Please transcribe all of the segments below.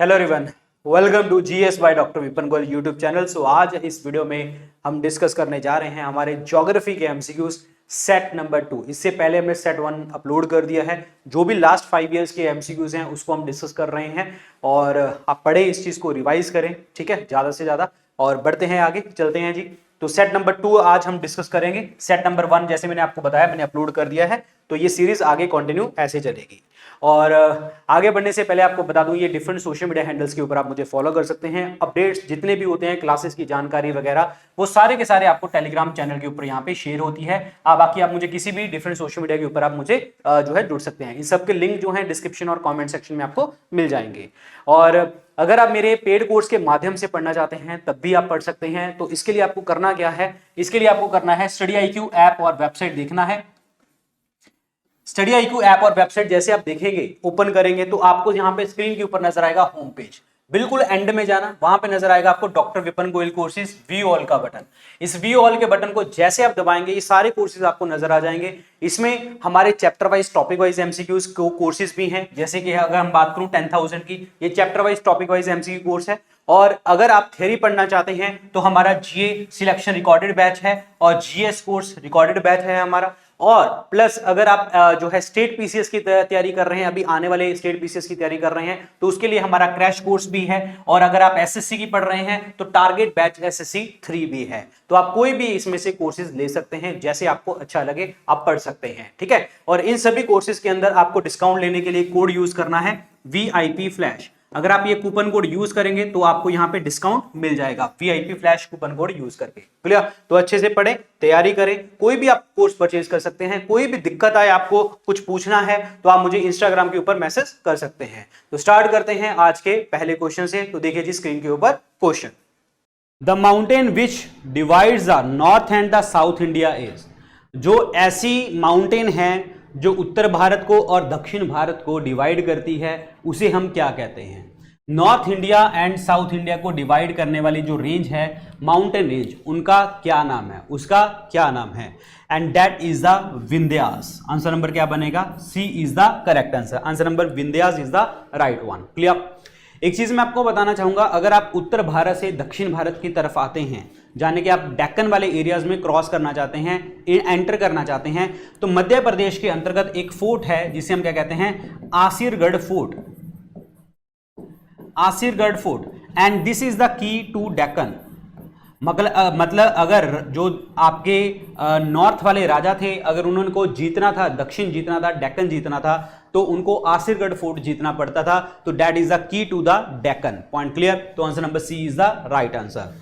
Hello everyone, welcome to GS by doctor Vipin Goyal YouTube channel. So आज इस video में हम डिस्कस करने जा रहे हैं हमारे ज्योग्राफी के एमसीक्यूज सेट नंबर 2। इससे पहले हमने सेट 1 अपलोड कर दिया है। जो भी लास्ट 5 इयर्स के एमसीक्यूज हैं उसको हम डिस्कस कर रहे हैं और आप पढ़े इस चीज को रिवाइज करें, ठीक है, ज्यादा से ज्यादा। और बढ़ते हैं आगे, चलते हैं जी। तो सेट नंबर 2 आज हम डिस्कस करेंगे। सेट नंबर 1 जैसे मैंने आपको बताया, मैंने अपलोड कर दिया है, तो ये सीरीज आगे कंटिन्यू ऐसे चलेगी। और आगे बढ़ने से पहले आपको बता दूं, ये डिफरेंट सोशल मीडिया हैंडल्स के ऊपर आप मुझे फॉलो कर सकते हैं। अपडेट्स जितने भी होते हैं, क्लासेस की जानकारी वगैरह, वो सारे के सारे आपको टेलीग्राम चैनल के ऊपर यहाँ पे शेयर होती है। बाकी आप मुझे किसी भी डिफरेंट सोशल मीडिया के ऊपर आप मुझे जो है जुड़ सकते हैं। इन सब के लिंक जो है डिस्क्रिप्शन और कॉमेंट सेक्शन में आपको मिल जाएंगे। और अगर आप मेरे पेड कोर्स के माध्यम से पढ़ना चाहते हैं तब भी आप पढ़ सकते हैं। तो इसके लिए आपको करना क्या है, इसके लिए आपको करना है स्टडी IQ ऐप और वेबसाइट देखना है। स्टडी IQ ऐप और वेबसाइट जैसे आप देखेंगे, ओपन करेंगे, तो आपको यहां पे स्क्रीन के ऊपर नजर आएगा होम पेज। बिल्कुल एंड में जाना, वहां पे नजर आएगा आपको doctor Vipin Goyal courses view all का बटन। इस व्यू ऑल के बटन को जैसे आप दबाएंगे, ये सारे कोर्सेज आपको नजर आ जाएंगे। इसमें हमारे chapter wise topic wise MCQs courses भी हैं। जैसे कि अगर हम बात करूं 10,000 की, ये chapter wise topic wise MCQ course है। और अगर आप थ्योरी पढ़ना चाहते हैं तो हमारा जीए सिलेक्शन रिकॉर्डेड बैच है और जीएस कोर्स रिकॉर्डेड बैच है हमारा। और प्लस अगर आप जो है स्टेट पीसीएस की तैयारी कर रहे हैं, अभी आने वाले स्टेट पीसीएस की तैयारी कर रहे हैं, तो उसके लिए हमारा क्रैश कोर्स भी है। और अगर आप एसएससी की पढ़ रहे हैं तो टारगेट बैच एसएससी 3 भी है। तो आप कोई भी इसमें से कोर्सेज ले सकते हैं, जैसे आपको अच्छा लगे आप पढ़ सकते हैं, ठीक है। और इन सभी कोर्सेज के अंदर आपको डिस्काउंट लेने के लिए कोड यूज करना है VIP फ्लैश। अगर आप ये कूपन कोड यूज करेंगे तो आपको यहाँ पे डिस्काउंट मिल जाएगा VIP flash coupon code use करके। क्लियर? तो अच्छे से पढ़ें, तैयारी करें। कोई भी आप कोर्स परचेज कर सकते हैं। कोई भी दिक्कत आए, आपको कुछ पूछना है, तो आप मुझे इंस्टाग्राम के ऊपर मैसेज कर सकते हैं। तो स्टार्ट करते हैं आज के पहले क्वेश्चन से। तो देखिए जी स्क्रीन के ऊपर question, the mountain which divides the north and the south India is. जो ऐसी माउंटेन है जो उत्तर भारत को और दक्षिण भारत को डिवाइड करती है, उसे हम क्या कहते हैं? North India and south India को डिवाइड करने वाली जो रेंज है, माउंटेन रेंज, उनका क्या नाम है? उसका क्या नाम है? And that is the Vindhyas. Answer number क्या बनेगा? C is the correct answer. Answer number Vindhyas is the right one. Clear? एक चीज मैं आपको बताना चाहूंगा, अगर आप उत्तर भारत से दक्षिण भारत की तरफ आते हैं, जाने के आप डेक्कन वाले एरियाज में क्रॉस करना चाहते हैं, एंटर करना चाहते हैं, तो मध्य प्रदेश के अंतर्गत एक फोर्ट है जिसे हम क्या कहते हैं? Asirgarh fort. Asirgarh fort and this is the key to Deccan. मतलब अगर जो आपके नॉर्थ वाले राजा थे, अगर उनको जीतना था, दक्षिण जीतना था, डेक्कन जीतना था, तो उनको आसिरगढ़ फोर्ट जीतना पड़ता था। तो that is the key to the Deccan. Point clear? तो answer number C is the right answer.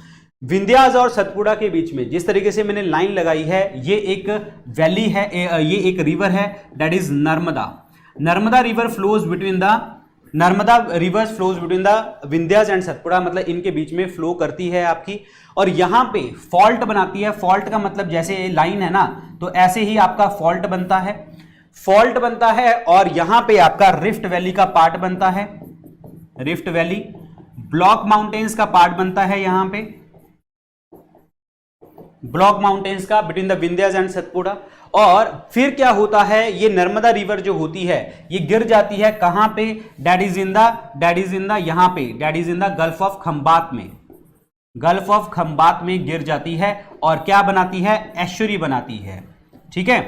Vindhyas और सतपुड़ा के बीच में जिस तरीके से मैंने लाइन लगाई है, ये एक वैली है, ये एक रिवर है, that is Narmada. Narmada river flows between the Narmada reverse flows between the Vindhyas and Satpura, मतलब इनके बीच में फ्लो करती है आपकी। और यहां पे फॉल्ट बनाती है। फॉल्ट का मतलब जैसे लाइन है ना, तो ऐसे ही आपका फॉल्ट बनता है। फॉल्ट बनता है और यहां पे आपका रिफ्ट वैली का पार्ट बनता है। रिफ्ट वैली, ब्लॉक माउंटेन्स का पार्ट बनता है यहां पे, ब्लॉक माउंटेन्स का between the Vindhyas and Satpura. और फिर क्या होता है, ये नर्मदा रिवर जो होती है ये गिर जाती है कहां पे? दैट इज इन द यहां पे, that is in the gulf of Khambhat में। गल्फ ऑफ खंबात में गिर जाती है और क्या बनाती है? एस्चुरी बनाती है। ठीक है।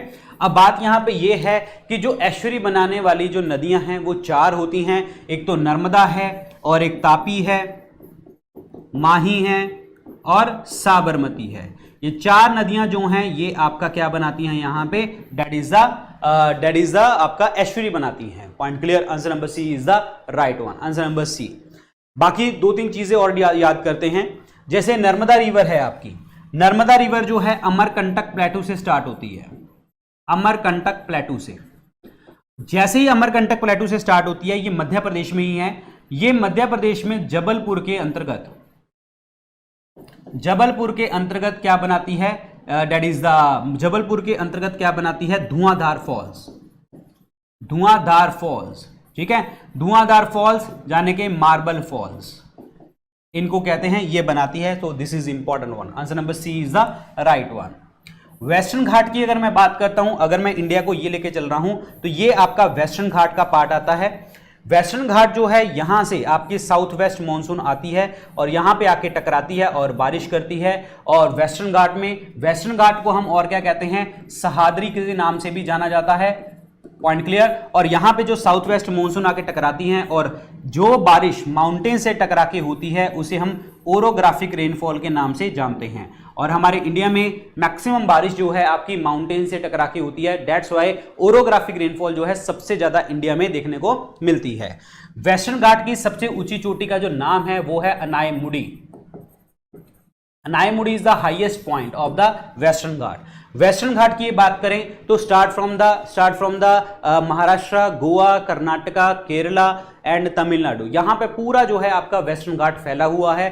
अब बात यहां पे ये है कि जो एस्चुरी बनाने वाली जो नदियां हैं वो 4 होती हैं। एक तो नर्मदा है, और एक तापी है, माही है और साबरमती है। ये 4 नदियां जो हैं ये आपका क्या बनाती हैं यहां पे? दैट इज द आपका एस्चुरी बनाती हैं। Point clear? Answer number C is the right one. Answer number C. बाकी 2-3 चीजें और याद करते हैं। जैसे नर्मदा रिवर है आपकी, नर्मदा रिवर जो है अमरकंटक प्लेटू से स्टार्ट होती है। अमरकंटक प्लेटू से, जैसे ही अमरकंटक प्लेटू से स्टार्ट होती है, ये मध्य प्रदेश में ही है। ये मध्य प्रदेश में जबलपुर के अंतर्गत क्या बनाती है? दैट इज द जबलपुर के अंतर्गत क्या बनाती है? धुआंधार फॉल्स। धुआंधार फॉल्स, ठीक है। धुआंधार फॉल्स जाने के मार्बल फॉल्स, इनको कहते हैं, ये बनाती है। तो this is important one. Answer number C is the right one. Western Ghat की अगर मैं बात करता हूं, अगर मैं इंडिया को ये लेके चल रहा हूं, तो ये आपका वेस्टर्न घाट का पार्ट आता है। वेस्टर्न घाट जो है यहां से आपकी साउथ वेस्ट मानसून आती है और यहां पे आके टकराती है और बारिश करती है। और वेस्टर्न घाट को हम और क्या कहते हैं, सह्याद्री के नाम से भी जाना जाता है। Point clear. और यहां पे जो साउथ वेस्ट मानसून आके टकराती हैं और जो बारिश माउंटेन से टकरा के होती है उसे हम ओरोग्राफिक रेनफॉल के नाम से जानते हैं। और हमारे इंडिया में मैक्सिमम बारिश जो है आपकी माउंटेन से टकरा के होती है, दैट्स वाई ओरोग्राफिक रेनफॉल जो है सबसे ज्यादा इंडिया में देखने को मिलती है। वेस्टर्न घाट की सबसे ऊंची चोटी का जो नाम है वो है Anaimudi. Anaimudi is the highest point of the western Ghat. Western Ghat की बात करें तो start from the Maharashtra, Goa, Karnataka, Kerala and Tamil Nadu, यहां पे पूरा जो है आपका वेस्टर्न घाट फैला हुआ है।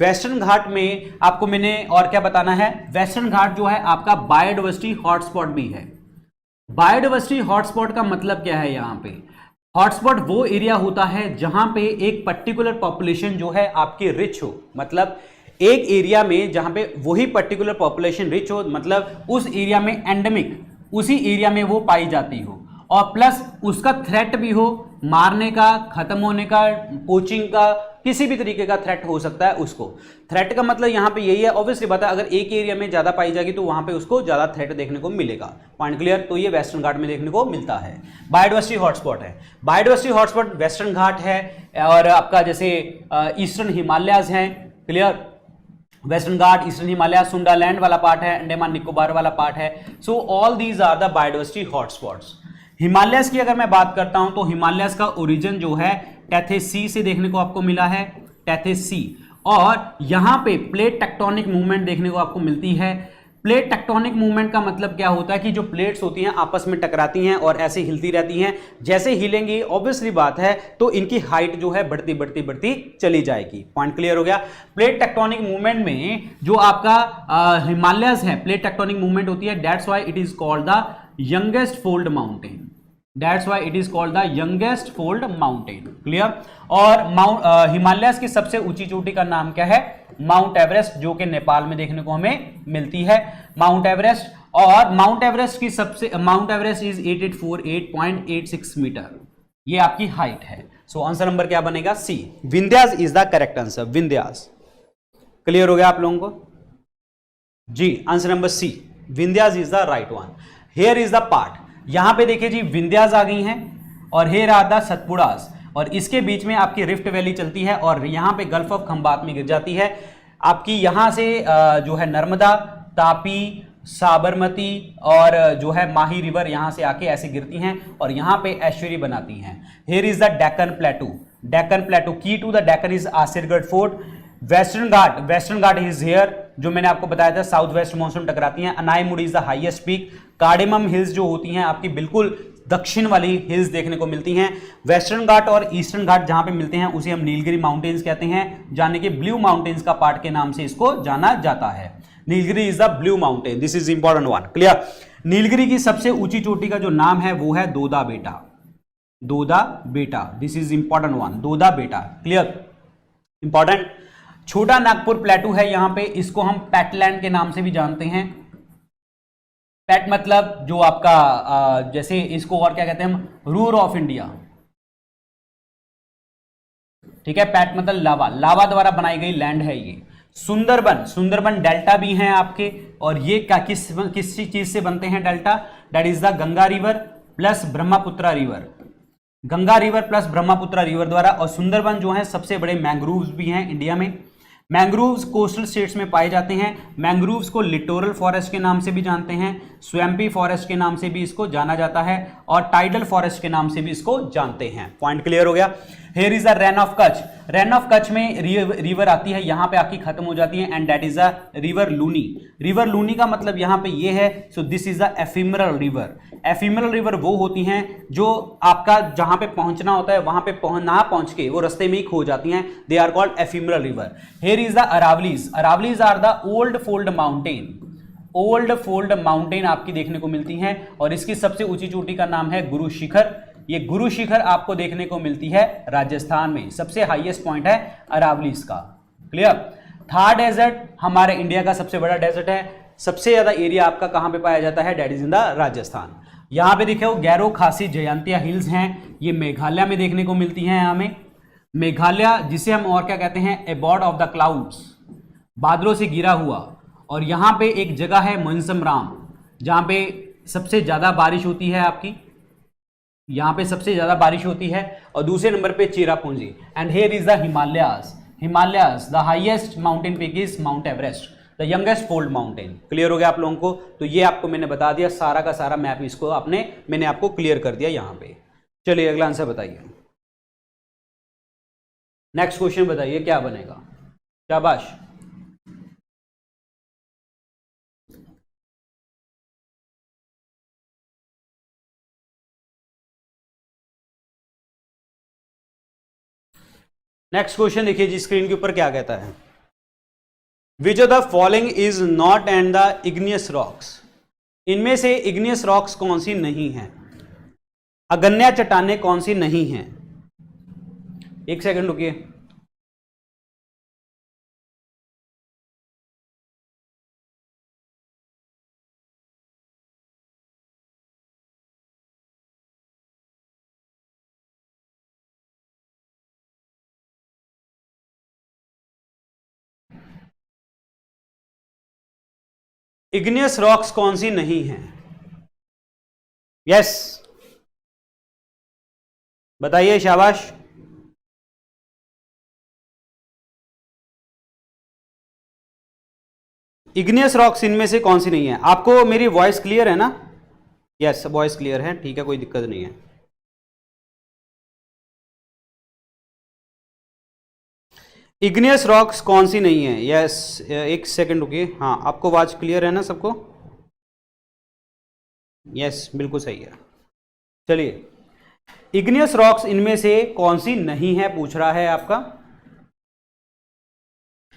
वेस्टर्न घाट में आपको मैंने और क्या बताना है, वेस्टर्न घाट जो है आपका बायोडायवर्सिटी हॉटस्पॉट भी है। बायोडायवर्सिटी हॉटस्पॉट का मतलब क्या है, यहां पे हॉटस्पॉट वो एरिया होता है जहां पे एक पर्टिकुलर पॉपुलेशन जो है आपकी रिच हो, मतलब एक एरिया में जहां पे वही पर्टिकुलर पॉपुलेशन रिच हो, मतलब उस एरिया में एंडेमिक उसी एरिया में वो पाई जाती हो और प्लस उसका थ्रेट भी हो, मारने का, खत्म होने का, पोचिंग का, किसी भी तरीके का थ्रेट हो सकता है उसको। थ्रेट का मतलब यहां पे यही है, ऑब्वियसली बात है, अगर एक एरिया में ज्यादा पाई जाएगी तो वहां पे उसको ज्यादा थ्रेट देखने को मिलेगा। Point clear. तो ये वेस्टर्न घाट में देखने को मिलता है। बायोडायवर्सिटी हॉटस्पॉट है, बायोडायवर्सिटी हॉटस्पॉट वेस्टर्न घाट है और आपका जैसे ईस्टर्न हिमालयाज है। Clear. Western ghat, eastern Himalaya, Sundaland वाला पार्ट है, अंडमान निकोबार वाला पार्ट है। So all these are the biodiversity hotspots. Himalayas की अगर मैं बात करता हूं तो हिमालयस का ओरिजिन जो है टेथेस सी से देखने को आपको मिला है, टेथेस सी। और यहां पे प्लेट टेक्टोनिक मूवमेंट देखने को आपको मिलती है। प्लेट टेक्टोनिक मूवमेंट का मतलब क्या होता है कि जो प्लेट्स होती हैं आपस में टकराती हैं और ऐसे हिलती रहती हैं, जैसे हिलेंगी ऑब्वियसली बात है तो इनकी हाइट जो है बढ़ती बढ़ती बढ़ती चली जाएगी। पॉइंट क्लियर हो गया। प्लेट टेक्टोनिक मूवमेंट में जो आपका हिमालयस है, प्लेट टेक्टोनिक मूवमेंट होती है, that's why it is called the youngest fold mountain, that's why it is called the youngest fold mountain. Clear. और हिमालयस की सबसे ऊंची चोटी का नाम क्या है, माउंट एवरेस्ट, जो कि नेपाल में देखने को हमें मिलती है, माउंट एवरेस्ट। और माउंट एवरेस्ट की सबसे माउंट एवरेस्ट इज 8848.86 मीटर, ये आपकी हाइट है। सो आंसर नंबर क्या बनेगा, C, Vindhyas is the correct answer, Vindhyas. Clear हो गया आप लोगों को जी। Answer number C, Vindhyas is the right one. Here is the part, यहां पे देखिए जी विंध्यास आ गई हैं और हेयर आर द सतपुड़ास और इसके बीच में आपकी रिफ्ट वैली चलती है और यहां पे गल्फ ऑफ खंबात में गिर जाती है। आपकी यहां से जो है नर्मदा, तापी, साबरमती और जो है माही रिवर यहां से आके ऐसे गिरती हैं और यहां पे एस्चुरी बनाती हैं। Here is the Deccan plateau, Deccan plateau, key to the Deccan is Asirgarh fort. Western Ghat is here, जो मैंने आपको बताया था साउथ वेस्ट मानसून टकराती हैं। Anaimudi is the highest peak. Cardamom hills जो होती हैं आपकी बिल्कुल दक्षिण वाली हिल्स देखने को मिलती हैं। वेस्टर्न घाट और ईस्टर्न घाट जहां पे मिलते हैं उसे हम नीलगिरी माउंटेन्स कहते हैं, जाने के ब्लू माउंटेन्स का पार्ट के नाम से इसको जाना जाता है। Nilgiri is the blue mountain, this is important one. Clear. Nilgiri की सबसे ऊंची चोटी का जो नाम है वो है दोदा बेटा, दोदा बेटा, this is important one, Doda बेटा। Clear, important. छोटा नागपुर प्लेटू है यहां पे, इसको हम पैटलैंड के नाम से भी जानते हैं। पैट मतलब जो आपका जैसे इसको और क्या कहते हैं हम, रूर ऑफ इंडिया। ठीक है, पैट मतलब लावा, लावा द्वारा बनाई गई लैंड है ये। सुंदरबन, सुंदरबन डेल्टा भी हैं आपके और ये क्या किस चीज से बनते हैं delta, that is the Ganga river plus Brahmaputra river, Ganga river plus Brahmaputra river द्वारा। और सुंदरबन जो है सबसे बड़े मैंग्रोव्स भी हैं इंडिया में। मैंग्रोव्स कोस्टल स्टेट्स में पाए जाते हैं। मैंग्रोव्स को लिटोरल फॉरेस्ट के नाम से भी जानते हैं, स्वैम्पी फॉरेस्ट के नाम से भी इसको जाना जाता है और टाइडल फॉरेस्ट के नाम से भी इसको जानते हैं। पॉइंट क्लियर हो गया। Here is the Rann of Kutch, Rann of Kutch में रिवर आती है, यहां पे आके खत्म हो जाती है, and that is the river Luni. River Luni का मतलब यहां पे ये है, so this is the ephemeral river. Ephemeral river वो होती हैं जो आपका जहां पे पहुंचना होता है वहां पे ना पहुंच के वो रास्ते में ही खो जाती हैं, they are called ephemeral river. Here is the Aravallis, Aravallis are the old fold mountain, old fold mountain आपकी देखने को मिलती हैं और इसकी सबसे ऊंची चोटी का नाम है गुरु शिखर। ये गुरु शिखर आपको देखने को मिलती है राजस्थान में, सबसे हाईएस्ट पॉइंट है अरावलीज का। क्लियर। थार डेजर्ट हमारे इंडिया का सबसे बड़ा डेजर्ट है, सबसे ज्यादा एरिया आपका कहां पे पाया जाता है, that is in the Rajasthan. यहाँ पे देखो गैरो खासी जयंतिया हिल्स हैं, ये मेघालय में देखने को मिलती हैं हमें। मेघालय जिसे हम और क्या कहते हैं, एबॉर्ड ऑफ द क्लाउड्स, बादलों से घिरा हुआ। और यहाँ पे एक जगह है मनसमराम, जहाँ पे सबसे ज्यादा बारिश होती है आपकी, यहाँ पे सबसे ज्यादा बारिश होती है। और दूसरे नंबर पे Cherrapunji. And here is the Himalayas. Himalayas the highest mountain peak is mount Everest, the youngest fold mountain. Clear हो गया आप लोगों को? तो ये आपको मैंने बता दिया, सारा का सारा मैप इसको मैंने आपको क्लियर कर दिया यहाँ पे। चलिए अगला आंसर बताइए, नेक्स्ट क्वेश्चन बताइए क्या बनेगा। शाबाश। नेक्स्ट क्वेश्चन देखिए जी, स्क्रीन के ऊपर क्या कहता है। विच of the following is not and the igneous rocks. इनमें से इग्नियस रॉक्स कौन सी नहीं है, अगन्य चट्टानें कौन सी नहीं हैं। एक सेकंड रुकिए। इग्नियस रॉक्स कौन सी नहीं है? यस बताइए, शाबाश। इग्नियस रॉक्स इनमें से कौन सी नहीं है? आपको मेरी वॉइस क्लियर है ना? यस वॉइस क्लियर है, ठीक है, कोई दिक्कत नहीं है। इग्नियस रॉक्स कौन सी नहीं है? यस एक सेकंड रुकिए। हाँ आपको आवाज क्लियर है ना सबको? यस बिल्कुल सही है। चलिए, इग्नियस रॉक्स इनमें से कौन सी नहीं है पूछ रहा है आपका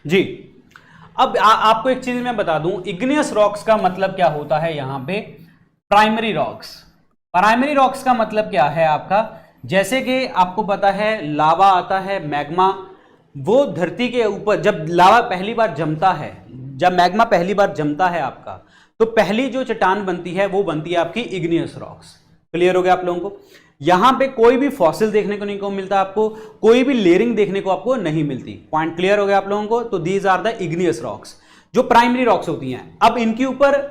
जी। अब आपको एक चीज मैं बता दूं, इग्नियस रॉक्स का मतलब क्या होता है यहां पे। Primary rocks. प्राइमरी रॉक्स का मतलब क्या है आपका, जैसे कि आपको पता है लावा आता है, मैग्मा, वो धरती के ऊपर जब लावा पहली बार जमता है, जब मैग्मा पहली बार जमता है आपका, तो पहली जो चट्टान बनती है वो बनती है आपकी इग्नियस रॉक्स। क्लियर हो गया आप लोगों को? यहां पे कोई भी फॉसिल देखने को नहीं को मिलता, आपको कोई भी लेयरिंग देखने को आपको नहीं मिलती। पॉइंट क्लियर हो गया आप लोगों को? तो these are the igneous rocks जो प्राइमरी रॉक्स होती हैं। अब इनके ऊपर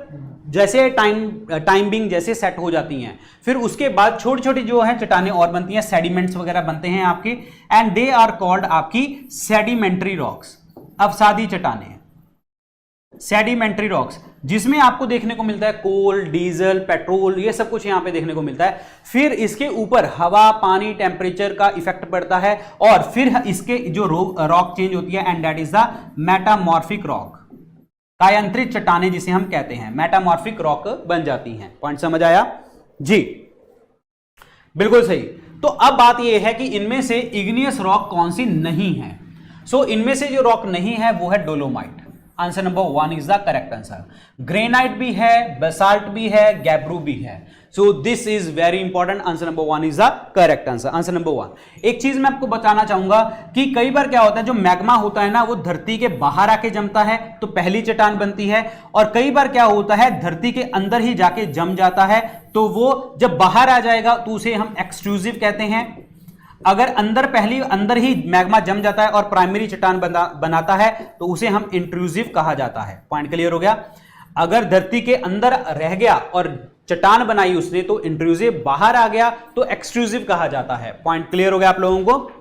जैसे टाइमिंग जैसे सेट हो जाती हैं, फिर उसके बाद छोटी छोटी जो है चट्टानें और बनती हैं, सेडिमेंट्स वगैरह बनते हैं आपके, एंड दे आर कॉल्ड आपकी सेडिमेंट्री रॉक्स, अवसादी चट्टानें, सेडिमेंट्री रॉक्स, जिसमें आपको देखने को मिलता है कोल, डीजल, पेट्रोल, ये सब कुछ यहां पे देखने को मिलता है। फिर इसके ऊपर हवा, पानी, टेम्परेचर का इफेक्ट पड़ता है, और फिर इसके जो रॉक चेंज होती है, and that is the metamorphic rock, कायांतरित चट्टानें जिसे हम कहते हैं, मेटामॉर्फिक रॉक बन जाती हैं। पॉइंट समझ आया जी? बिल्कुल सही। तो अब बात यह है कि इनमें से इग्नियस रॉक कौन सी नहीं है। सो इनमें से जो रॉक नहीं है वो है dolomite. Answer number 1 is the correct answer. Granite भी है, बेसाल्ट भी है, गैब्रू भी है। So this is very important. Answer number 1 is the correct answer. Answer number 1। एक चीज मैं आपको बताना चाहूंगा कि कई बार क्या होता है, जो मैग्मा होता है ना, वो धरती के बाहर आके जमता है तो पहली चट्टान बनती है, और कई बार क्या होता है धरती के अंदर ही जाके जम जाता है, तो वो जब बाहर आ जाएगा तो उसे हम एक्सट्रूसिव कहते हैं। अगर अंदर ही मैग्मा जम जाता है और प्राइमरी चट्टान बनाता है तो उसे हम इंट्रूसिव कहा जाता है। पॉइंट क्लियर हो गया? अगर धरती के अंदर रह गया और चट्टान बनाई उसने तो इंट्रूसिव, बाहर आ गया तो एक्सट्रूसिव कहा जाता है। पॉइंट क्लियर हो गया आप लोगों को?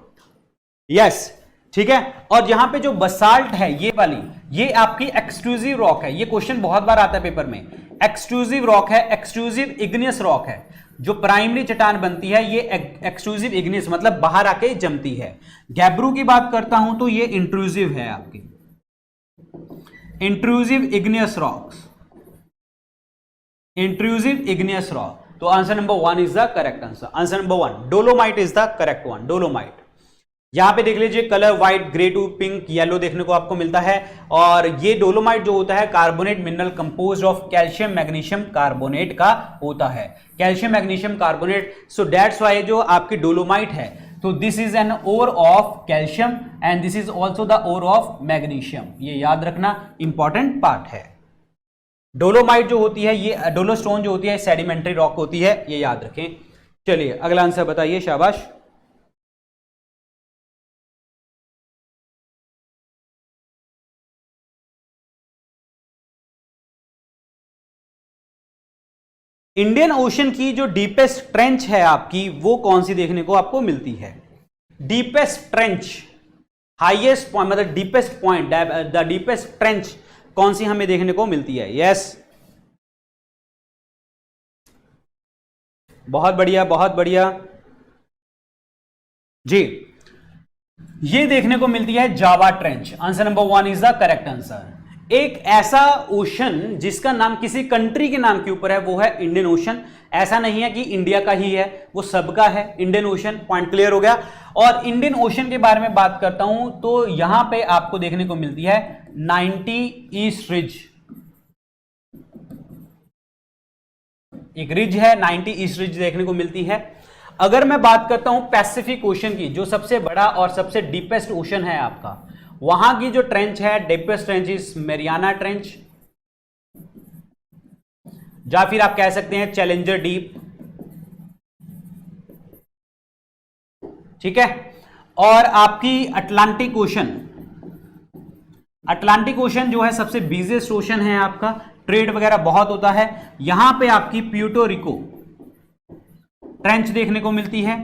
यस ठीक है। और यहां पे जो बसाल्ट है ये वाली, ये आपकी एक्सट्रूसिव रॉक है। ये क्वेश्चन बहुत बार आता है पेपर में। एक्सट्रूसिव रॉक है, एक्सट्रूसिव इग्नियस रॉक है। जो प्राइमरी चट्टान बनती है ये एक्सट्रूसिव इग्नियस, मतलब बाहर आके जमती है। गैब्रू की बात करता हूं तो ये इंट्रूसिव है आपकी, intrusive igneous rocks, intrusive igneous rock. तो answer number 1 is the correct answer. Answer number 1 dolomite is the correct one. Dolomite, यहां पे देख लीजिए colour white, grey to pink, yellow देखने को आपको मिलता है। और ये डोलोमाइट जो होता है carbonate mineral composed of calcium magnesium carbonate का होता है, calcium magnesium carbonate. So that's why जो आपकी डोलोमाइट है, तो this is an ore of calcium and this is also the ore of magnesium. ये याद रखना इंपॉर्टेंट पार्ट है। डोलोमाइट जो होती है, ये डोलोस्टोन जो होती है सेडिमेंट्री रॉक होती है, ये याद रखें। चलिए अगला आंसर बताइए, शाबाश। इंडियन ओशन की जो डीपेस्ट ट्रेंच है आपकी, वो कौन सी देखने को आपको मिलती है? डीपेस्ट ट्रेंच, हाईएस्ट पॉइंट, मतलब deepest point, the deepest trench कौन सी हमें देखने को मिलती है? यस, बहुत बढ़िया, बहुत बढ़िया जी। ये देखने को मिलती है Java trench. Answer number 1 is the correct answer. एक ऐसा ओशन जिसका नाम किसी कंट्री के नाम के ऊपर है, वो है इंडियन ओशन। ऐसा नहीं है कि इंडिया का ही है, वो सबका है इंडियन ओशन। पॉइंट क्लियर हो गया। और इंडियन ओशन के बारे में बात करता हूं तो यहां पे आपको देखने को मिलती है 90 ईस्ट रिज। एक रिज है 90 ईस्ट रिज देखने को मिलती है। अगर मैं बात करता हूं पैसिफिक ओशन की, जो सबसे बड़ा और सबसे डीपेस्ट ओशन है आपका, वहां की जो ट्रेंच है, deepest trench is Mariana trench, या फिर आप कह सकते हैं चैलेंजर डीप। ठीक है। और आपकी अटलांटिक ओशन, अटलांटिक ओशन जो है सबसे बिजिएस्ट ओशन है आपका, ट्रेड वगैरह बहुत होता है। यहां पे आपकी प्यूर्टो रिको ट्रेंच देखने को मिलती है।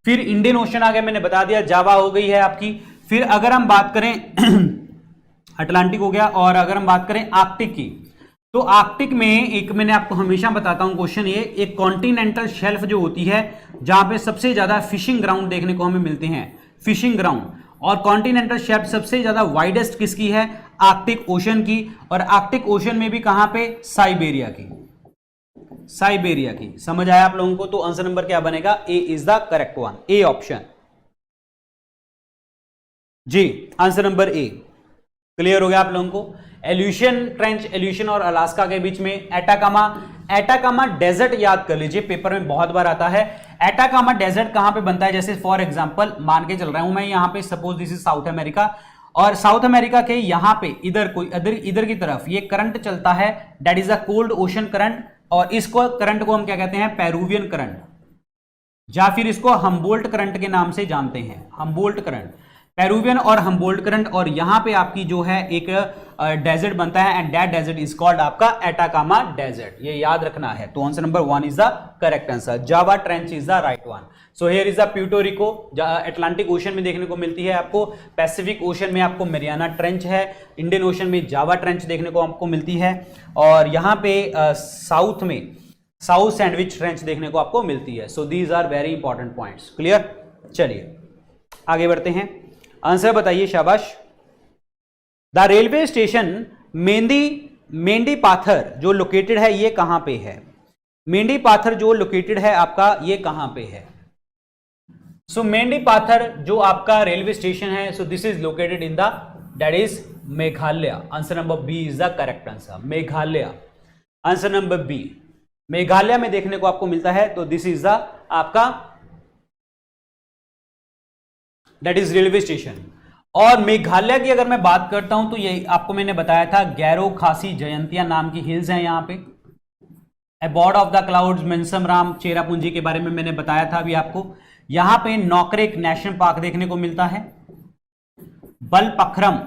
फिर इंडियन ओशन आ गया, मैंने बता दिया, जावा हो गई है आपकी। फिर अगर हम बात करें अटलांटिक हो गया, और अगर हम बात करें आर्कटिक की, तो आर्कटिक में एक मैंने आपको हमेशा बताता हूं क्वेश्चन, ये एक कॉन्टिनेंटल शेल्फ जो होती है जहां पे सबसे ज्यादा फिशिंग ग्राउंड देखने को हमें मिलते हैं, फिशिंग ग्राउंड। और कॉन्टिनेंटल शेल्फ सबसे ज्यादा वाइडेस्ट किसकी है? आर्कटिक ओशन की। और आर्कटिक ओशन में भी कहां पे? साइबेरिया की, साइबेरिया की। समझ आया आप लोगों को? तो आंसर नंबर क्या बनेगा? A is the correct one, A option जी। आंसर नंबर ए क्लियर हो गया आप लोगों को। एल्यूशन ट्रेंच, एल्यूशन और अलास्का के बीच में एटाकामा, एटाकामा डेजर्ट याद कर लीजिए, पेपर में बहुत बार आता है। एटाकामा डेजर्ट कहां पे बनता है? जैसे फॉर एग्जांपल मान के चल रहा हूं मैं, यहां पे suppose this is south America, और साउथ अमेरिका के यहां पे इधर कोई इधर की तरफ ये करंट चलता है, that is a cold ocean current. और इसको करंट को हम क्या कहते हैं? पेरुवियन करंट, या फिर इसको हम्बोल्ट करंट के नाम से जानते हैं, हम्बोल्ट करंट, पेरुवियन और हम्बोल्ट करंट। और यहां पे आपकी जो है एक डेजर्ट बनता है, and that desert is called आपका एटाकामा डेजर्ट। ये याद रखना है। तो answer number 1 is the correct answer. Java trench is the right one. So here is the Puerto Rico, Atlantic Ocean में देखने को मिलती है आपको, पैसिफिक ओशन में आपको मैरियाना ट्रेंच है, इंडियन ओशन में जावा ट्रेंच देखने को आपको मिलती है, और यहां पे साउथ में साउथ सैंडविच ट्रेंच देखने को आपको मिलती है। So these are very important points. Clear? चलिए आगे बढ़ते हैं, आंसर बताइए, शाबाश। द रेलवे स्टेशन मेंडी पाथर जो लोकेटेड है, ये कहां पे है? मेंडी पाथर जो लोकेटेड है आपका, ये कहां पे है? सो मेंडी पाथर जो आपका रेलवे स्टेशन है, so this is located in the, that is Meghalaya. Answer number B is the correct answer, Meghalaya. Answer number B, Meghalaya में देखने को आपको मिलता है। तो दिस इज द आपका, दैट इज रेलवे स्टेशन। और मेघालय की अगर मैं बात करता हूं तो ये आपको मैंने बताया था, गैरो खासी जयंतिया नाम की हिल्स हैं यहां पे। Abode of the clouds, Mawsynram, Cherrapunji के बारे में मैंने बताया था अभी आपको। यहां पे नौकरेक नेशनल पार्क देखने को मिलता है, बलपक्रम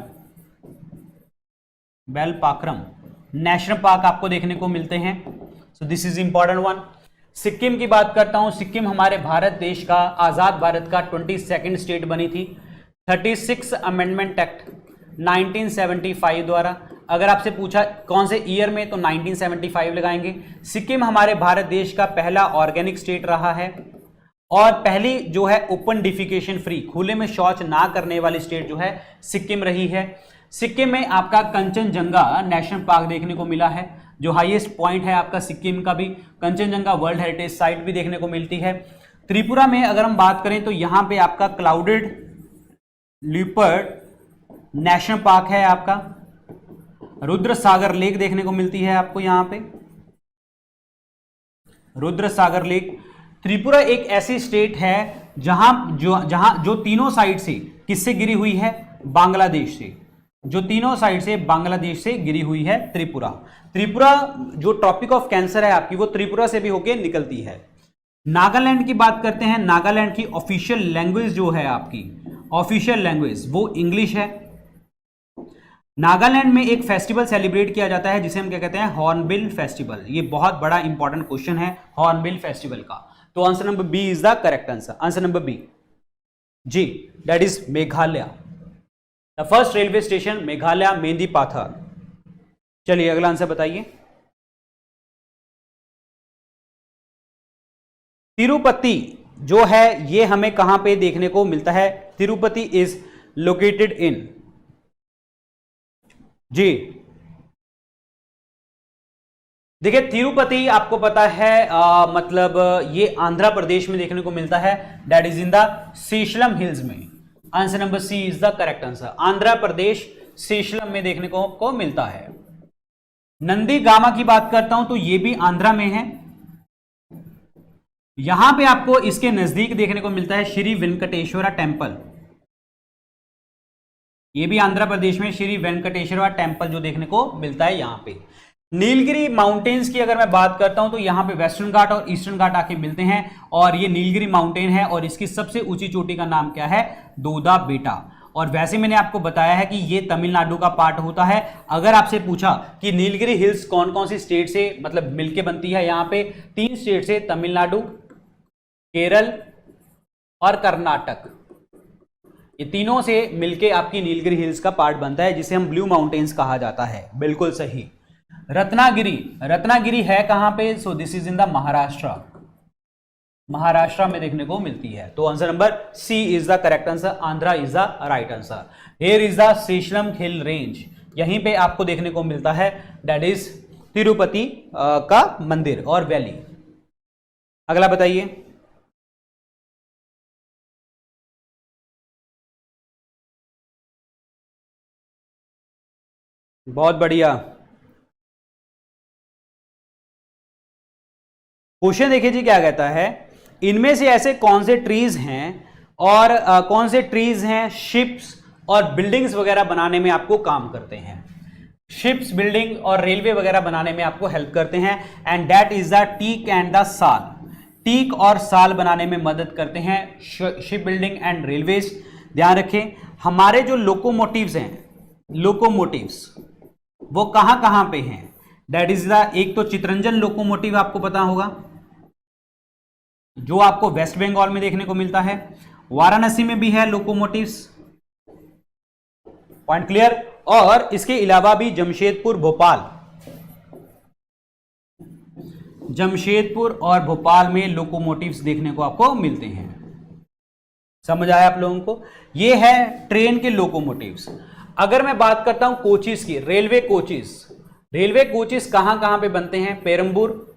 नेशनल पार्क आपको देखने को मिलते हैं। So this is important one. Sikkim की बात करता हूं, सिक्किम हमारे भारत देश का, आजाद भारत का 22nd स्टेट बनी थी 36 अमेंडमेंट एक्ट 1975 द्वारा। अगर आपसे पूछा कौन से ईयर में, तो 1975 लगाएंगे। सिक्किम हमारे भारत देश का पहला ऑर्गेनिक स्टेट रहा है, और पहली जो है ओपन डिफिकेशन फ्री, खुले में शौच ना करने वाली स्टेट जो है सिक्किम रही है। सिक्किम में आपका कंचनजंगा नेशनल पार्क देखने को मिला है, जो हाईएस्ट पॉइंट है आपका सिक्किम का भी। कंचनजंगा वर्ल्ड हेरिटेज साइट भी देखने को मिलती है। त्रिपुरा में अगर हम बात करें तो यहां पे आपका क्लाउडेड लिपर्ड नेशनल पार्क है आपका। रुद्र सागर लेक देखने को मिलती है आपको यहां पे, रुद्र सागर लेक। त्रिपुरा एक ऐसी स्टेट है जहां जो तीनों साइड से किससे गिरी हुई है? बांग्लादेश से। जो तीनों साइड से बांग्लादेश से गिरी हुई है त्रिपुरा। त्रिपुरा जो ट्रॉपिक ऑफ कैंसर है आपकी, वो त्रिपुरा से भी होके निकलती है। नागालैंड की बात करते हैं। नागालैंड की ऑफिशियल लैंग्वेज जो है आपकी, ऑफिशियल लैंग्वेज वो इंग्लिश है। नागालैंड में एक फेस्टिवल सेलिब्रेट किया जाता है जिसे हम क्या कहते हैं, हॉर्नबिल फेस्टिवल। ये बहुत बड़ा इंपॉर्टेंट क्वेश्चन है हॉर्नबिल फेस्टिवल का। तो answer number B is the correct answer. Answer number B जी, that is Meghalaya. The first railway station Meghalaya Mendipathar. चलिए अगला आंसर बताइए। तिरुपति जो है ये हमें कहां पे देखने को मिलता है? तिरुपति इज लोकेटेड इन, जी देखिए तिरुपति आपको पता है मतलब ये आंध्र प्रदेश में देखने को मिलता है, that is in the Seshachalam hills में। Answer number C is the correct answer. Andhra Pradesh Seshachalam में देखने को मिलता है। नंदी गामा की बात करता हूं तो ये भी आंध्र में है। यहां पे आपको इसके नजदीक देखने को मिलता है श्री वेंकटेश्वरा टेम्पल। ये भी आंध्र प्रदेश में श्री वेंकटेश्वरा टेम्पल जो देखने को मिलता है यहां पे। नीलगिरी माउंटेन्स की अगर मैं बात करता हूं तो यहां पे वेस्टर्न घाट और ईस्टर्न घाट आके मिलते हैं और ये नीलगिरी माउंटेन है और इसकी सबसे ऊंची चोटी का नाम क्या है? दोदा बेटा। और वैसे मैंने आपको बताया है कि ये तमिलनाडु का पार्ट होता है। अगर आपसे पूछा कि नीलगिरी हिल्स कौन कौन सी स्टेट से मतलब मिलके बनती है, यहां पे 3 स्टेट से, तमिलनाडु, केरल और कर्नाटक, ये तीनों से मिलके आपकी नीलगिरी हिल्स का पार्ट बनता है जिसे हम ब्लू माउंटेन्स कहा जाता है। बिल्कुल सही। रत्नागिरी, रत्नागिरी है कहां पे? So this is in the Maharashtra. Maharashtra में देखने को मिलती है। तो answer number C is the correct answer. Andhra is the right answer. Here is the Seshachalam hill range, यहीं पे आपको देखने को मिलता है, दैट इज तिरुपति का मंदिर और वैली। अगला बताइए। बहुत बढ़िया। क्वेश्चन देखिए जी क्या कहता है, इनमें से ऐसे कौन से ट्रीज हैं और कौन से ट्रीज हैं शिप्स और बिल्डिंग्स वगैरह बनाने में आपको काम करते हैं? शिप्स, बिल्डिंग और रेलवे वगैरह बनाने में आपको हेल्प करते हैं, and that is the teak and the sal. Teak और साल बनाने में मदद करते हैं शिप बिल्डिंग एंड रेलवेज। ध्यान रखें हमारे जो लोकोमोटिव्स हैं, लोकोमोटिव्स वो कहां कहां पे हैं? दैट इज द, एक तो चितरंजन लोकोमोटिव आपको पता होगा जो आपको वेस्ट बंगाल में देखने को मिलता है, वाराणसी में भी है लोकोमोटिव्स, पॉइंट क्लियर। और इसके अलावा भी जमशेदपुर, भोपाल, जमशेदपुर और भोपाल में लोकोमोटिव्स देखने को आपको मिलते हैं। समझ आया आप लोगों को? ये है ट्रेन के लोकोमोटिव्स। अगर मैं बात करता हूं कोचिस की, रेलवे कोचिस, रेलवे कोचिस कहां कहां पे बनते हैं? पेरंबूर,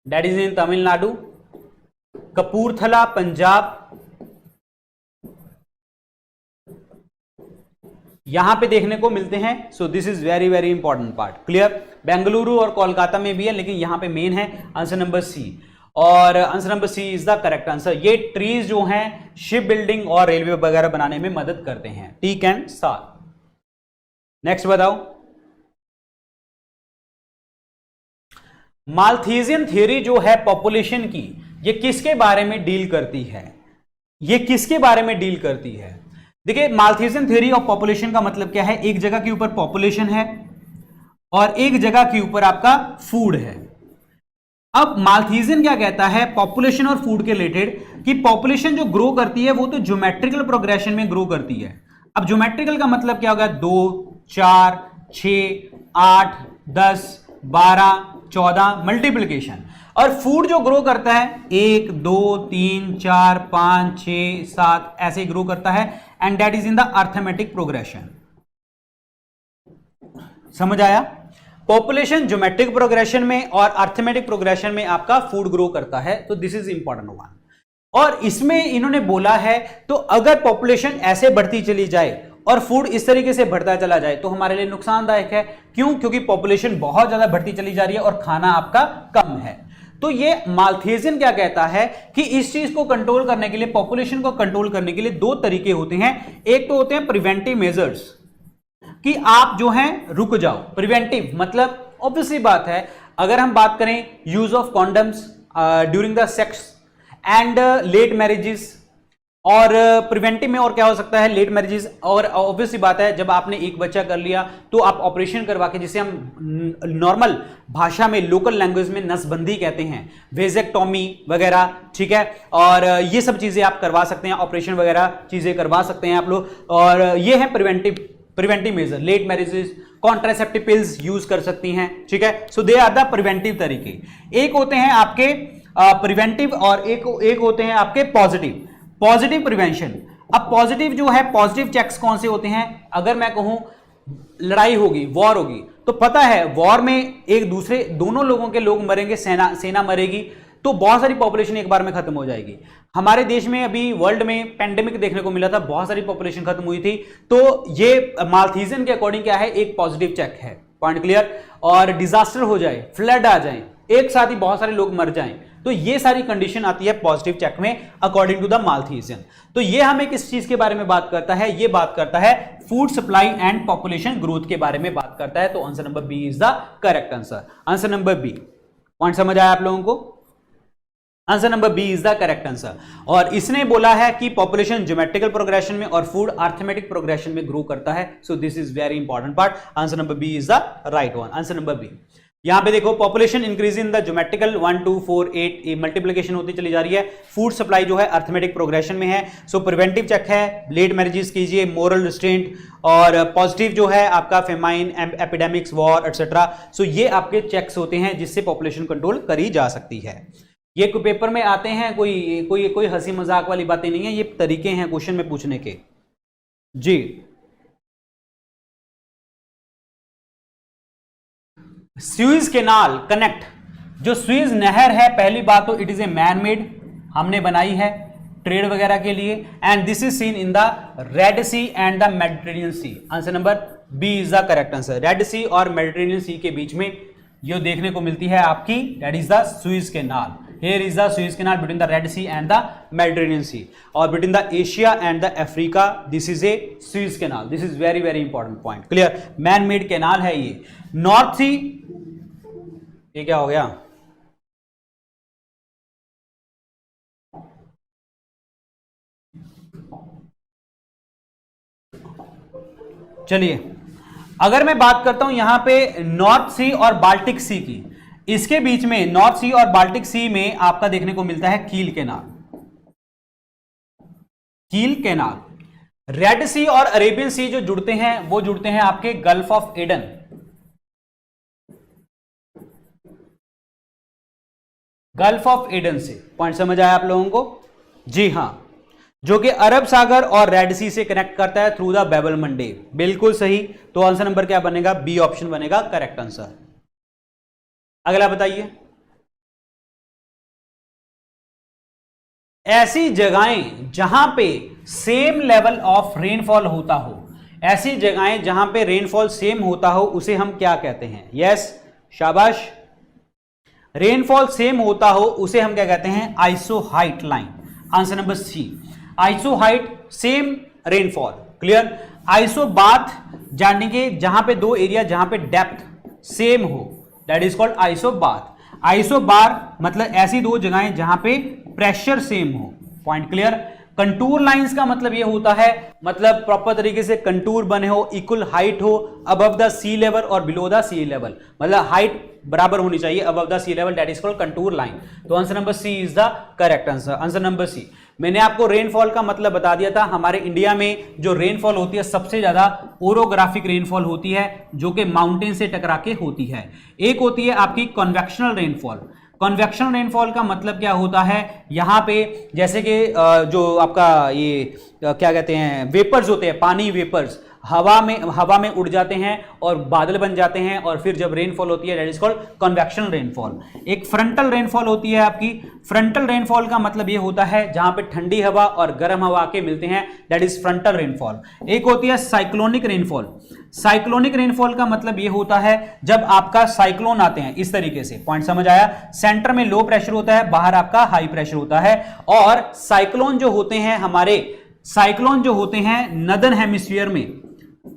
दैट इज इन तमिलनाडु, कपूरथला पंजाब, यहां पे देखने को मिलते हैं। So this is very very important part, clear. Bengaluru और कोलकाता में भी है लेकिन यहां पे मेन है आंसर नंबर सी, और answer number C is the correct answer. ये ट्रीज जो हैं शिप बिल्डिंग और रेलवे वगैरह बनाने में मदद करते हैं, टीक एंड साल। नेक्स्ट बताओ। माल्थीजियन थ्योरी जो है पॉपुलेशन की, ये किसके बारे में डील करती है? ये किसके बारे में डील करती है? देखिए माल्थीजियन थ्योरी ऑफ पॉपुलेशन का मतलब क्या है? एक जगह के ऊपर पॉपुलेशन है और एक जगह के ऊपर आपका फूड है। अब माल्थीजियन क्या कहता है पॉपुलेशन और फूड के रिलेटेड कि पॉपुलेशन जो ग्रो करती है वो तो ज्योमेट्रिकल प्रोग्रेशन में ग्रो करती है। अब ज्योमेट्रिकल का मतलब क्या होगा? 2, 4, 6, 8, 10, 12, 14 मल्टीप्लिकेशन। और फूड जो ग्रो करता है 1, 2, 3, 4, 5, 6, 7 ऐसे ग्रो करता है, and that is in the arithmetic progression. समझ आया? पॉपुलेशन ज्योमेट्रिक प्रोग्रेशन में और अर्थमेटिक प्रोग्रेशन में आपका फूड ग्रो करता है, तो दिस इज इंपॉर्टेंट वन। और इसमें इन्होंने बोला है तो अगर पॉपुलेशन ऐसे बढ़ती चली जाए और फूड इस तरीके से बढ़ता चला जाए तो हमारे लिए नुकसानदायक है। क्यों? क्योंकि पॉपुलेशन बहुत ज्यादा बढ़ती चली जा रही है और खाना आपका कम है। तो ये माल्थेजियन क्या कहता है कि इस चीज को कंट्रोल करने के लिए, पॉपुलेशन को कंट्रोल करने के लिए दो तरीके होते हैं। एक तो होते हैं प्रिवेंटिव मेजर्स, कि आप जो हैं रुक जाओ। प्रिवेंटिव मतलब ऑब्वियसली बात है, अगर हम बात करें use of condoms during the sex and let marriages, और प्रिवेंटिव में और क्या हो सकता है, लेट मैरिजेस, और ऑब्वियसली बात है जब आपने एक बच्चा कर लिया तो आप ऑपरेशन करवा के, जिसे हम नॉर्मल भाषा में, लोकल लैंग्वेज में नसबंदी कहते हैं, वेजेक्टोमी वगैरह, ठीक है, और ये सब चीजें आप करवा सकते हैं, ऑपरेशन वगैरह चीजें करवा सकते हैं आप लोग, और ये है preventive measure. Late marriages, contraceptive pills use कर सकती हैं, ठीक है। So they are the preventive तरीके। एक होते हैं आपके प्रिवेंटिव और एक होते हैं आपके पॉजिटिव प्रिवेंशन। अब पॉजिटिव जो है, पॉजिटिव चेक्स कौन से होते हैं, अगर मैं कहूं लड़ाई होगी, वॉर होगी, तो पता है वॉर में एक दूसरे, दोनों लोगों के लोग मरेंगे, सेना मरेगी, तो बहुत सारी पॉपुलेशन एक बार में खत्म हो जाएगी। हमारे देश में अभी वर्ल्ड में पेंडेमिक देखने को मिला था, बहुत सारी पॉपुलेशन खत्म हुई थी। तो ये माल्थेजियन के अकॉर्डिंग क्या है, एक पॉजिटिव चेक है। Point clear. और डिजास्टर हो जाए, फ्लड आ जाए, एक साथ ही बहुत सारे लोग मर जाएं, तो ये सारी कंडीशन आती है पॉजिटिव चेक में अकॉर्डिंग टू द माल्थेजियन। तो ये हमें किस चीज के बारे में बात करता है, ये बात करता है food supply and population growth के बारे में बात करता है। तो answer number B is the correct answer. Answer number B, point समझ आया आप लोगों को? Answer number B is the correct answer. और इसने बोला है कि पॉपुलेशन ज्योमेट्रिकल प्रोग्रेशन में और फूड अर्थमेटिक प्रोग्रेशन में ग्रो करता है। So this is very important part. Answer number B is the right one. Answer number B. यहां पे देखो, population increase in the geometrical 1 2 4 8 multiplication होती चली जा रही है। फूड सप्लाई जो है अर्थमेटिक प्रोग्रेशन में है। सो प्रिवेंटिव चेक है, लेट मैरिजेस कीजिए, मोरल रिस्ट्रेंट, और पॉजिटिव जो है आपका फेमाइन, एपिडेमिक्स, वॉर एटसेट्रा। सो ये आपके चेक्स होते हैं जिससे पॉपुलेशन कंट्रोल करी जा सकती है। ये पेपर में आते हैं, कोई हंसी मजाक वाली बातें नहीं है, ये तरीके हैं क्वेश्चन में पूछने के। जी, स्यूज कैनाल कनेक्ट, जो स्यूज नहर है, पहली बात तो it is a man made, हमने बनाई है ट्रेड वगैरह के लिए, and this is seen in the red sea and the Mediterranean sea. Answer number B is the correct answer. Red sea और मेडिटेरेनियन सी के बीच में जो देखने को मिलती है आपकी, that is the sues canal. Here is the Suez Canal between the Red Sea and the Mediterranean Sea, or between the Asia and the Africa. This is a Suez Canal. This is very very important point. Clear? Man-made canal है ये। North Sea, ये क्या हो गया? चलिए, अगर मैं बात करता हूं यहां पे नॉर्थ सी और बाल्टिक सी की, इसके बीच में नॉर्थ सी और बाल्टिक सी में आपका देखने को मिलता है कील कैनाल। कील कैनाल। रेड सी और अरेबियन सी जो जुड़ते हैं वो जुड़ते हैं आपके gulf of Aden. Gulf of Aden से। पॉइंट समझ आया आप लोगों को? जी हां, जो कि अरब सागर और रेड सी से कनेक्ट करता है थ्रू द बेबल मंडेब। बिल्कुल सही। तो आंसर नंबर क्या बनेगा? बी ऑप्शन बनेगा करेक्ट आंसर। अगला बताइए, ऐसी जगहें जहां पे सेम लेवल ऑफ रेनफॉल होता हो, ऐसी जगहें जहां पे रेनफॉल सेम होता हो, उसे हम क्या कहते हैं? यस, शाबाश। रेनफॉल सेम होता हो उसे हम क्या कहते हैं? Isohyet line. Answer number C, isohyet, same rainfall. Clear? Isobath जानने के, जहां पे दो एरिया जहां पे डेप्थ सेम हो, that is called isobath. Isobar मतलब ऐसी दो जगहें जहां पे प्रेशर सेम हो। Point clear? कंटूर लाइंस का मतलब ये होता है, मतलब प्रॉपर तरीके से कंटूर बने हो, इक्वल हाइट हो, अबव द सी लेवल और बिलो द सी लेवल, मतलब हाइट बराबर होनी चाहिए above the sea level, that is called contour line. तो answer number C is the correct answer. Answer number C. मैंने आपको रेनफॉल का मतलब बता दिया था। हमारे इंडिया में जो रेनफॉल होती है सबसे ज्यादा ओरोग्राफिक रेनफॉल होती है, जो कि माउंटेन से टकरा के होती है। एक होती है आपकी कन्वेक्शनल रेनफॉल। कन्वेक्शनल रेनफॉल का मतलब क्या होता है? यहां पे जैसे कि जो आपका ये क्या कहते हैं, वेपर्स होते हैं, पानी वेपर्स, हवा में उड़ जाते हैं और बादल बन जाते हैं, और फिर जब रेनफॉल होती है that is called convection rainfall. एक फ्रंटल रेनफॉल होती है आपकी। फ्रंटल रेनफॉल का मतलब ये होता है जहां पे ठंडी हवा और गर्म हवा के मिलते हैं, दैट इज फ्रंटल रेनफॉल। एक होती है साइक्लोनिक रेनफॉल। साइक्लोनिक रेनफॉल का मतलब ये होता है जब आपका साइक्लोन आते हैं इस तरीके से, पॉइंट समझ आया? सेंटर में लो प्रेशर होता है, बाहर आपका हाई प्रेशर होता है, और साइक्लोन जो होते हैं नदर्न हेमिस्फीयर में,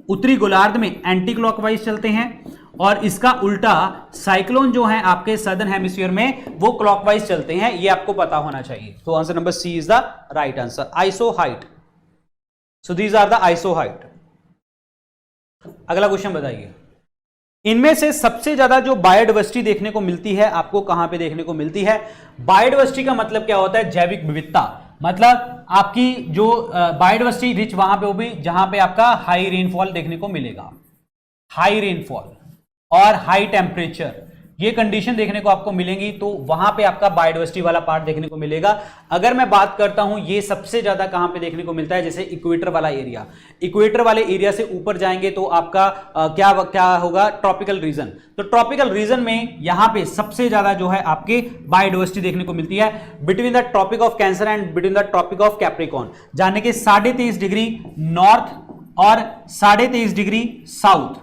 उत्तरी गोलार्ध में एंटी क्लॉकवाइज चलते हैं, और इसका उल्टा साइक्लोन जो है आपके सदर्न हेमिस्फीयर में वो क्लॉकवाइज चलते हैं। ये आपको पता होना चाहिए। तो answer number C is the right answer, isohyet. So these are the isohyet. अगला क्वेश्चन बताइए, इनमें से सबसे ज्यादा जो बायोडायवर्सिटी देखने को मिलती है आपको कहां पे देखने को मिलती है? बायोडायवर्सिटी का मतलब क्या होता है? जैविक विविधता। मतलब आपकी जो बायोडायवर्सिटी रिच वहां पे वो भी जहां पे आपका हाई रेनफॉल देखने को मिलेगा, हाई रेनफॉल और हाई टेम्परेचर, ये कंडीशन देखने को आपको मिलेंगी, तो वहां पे आपका बायोडायवर्सिटी वाला पार्ट देखने को मिलेगा। अगर मैं बात करता हूं ये सबसे ज्यादा कहां पे देखने को मिलता है, जैसे इक्वेटर वाला एरिया, इक्वेटर वाले एरिया से ऊपर जाएंगे तो आपका क्या होगा? Tropical region. तो ट्रॉपिकल रीजन में यहां पे सबसे ज्यादा जो है आपके बायोडायवर्सिटी देखने को मिलती है between the Tropic of Cancer and between the Tropic of Capricorn, जाने के 23.5 डिग्री नॉर्थ और 23.5 डिग्री साउथ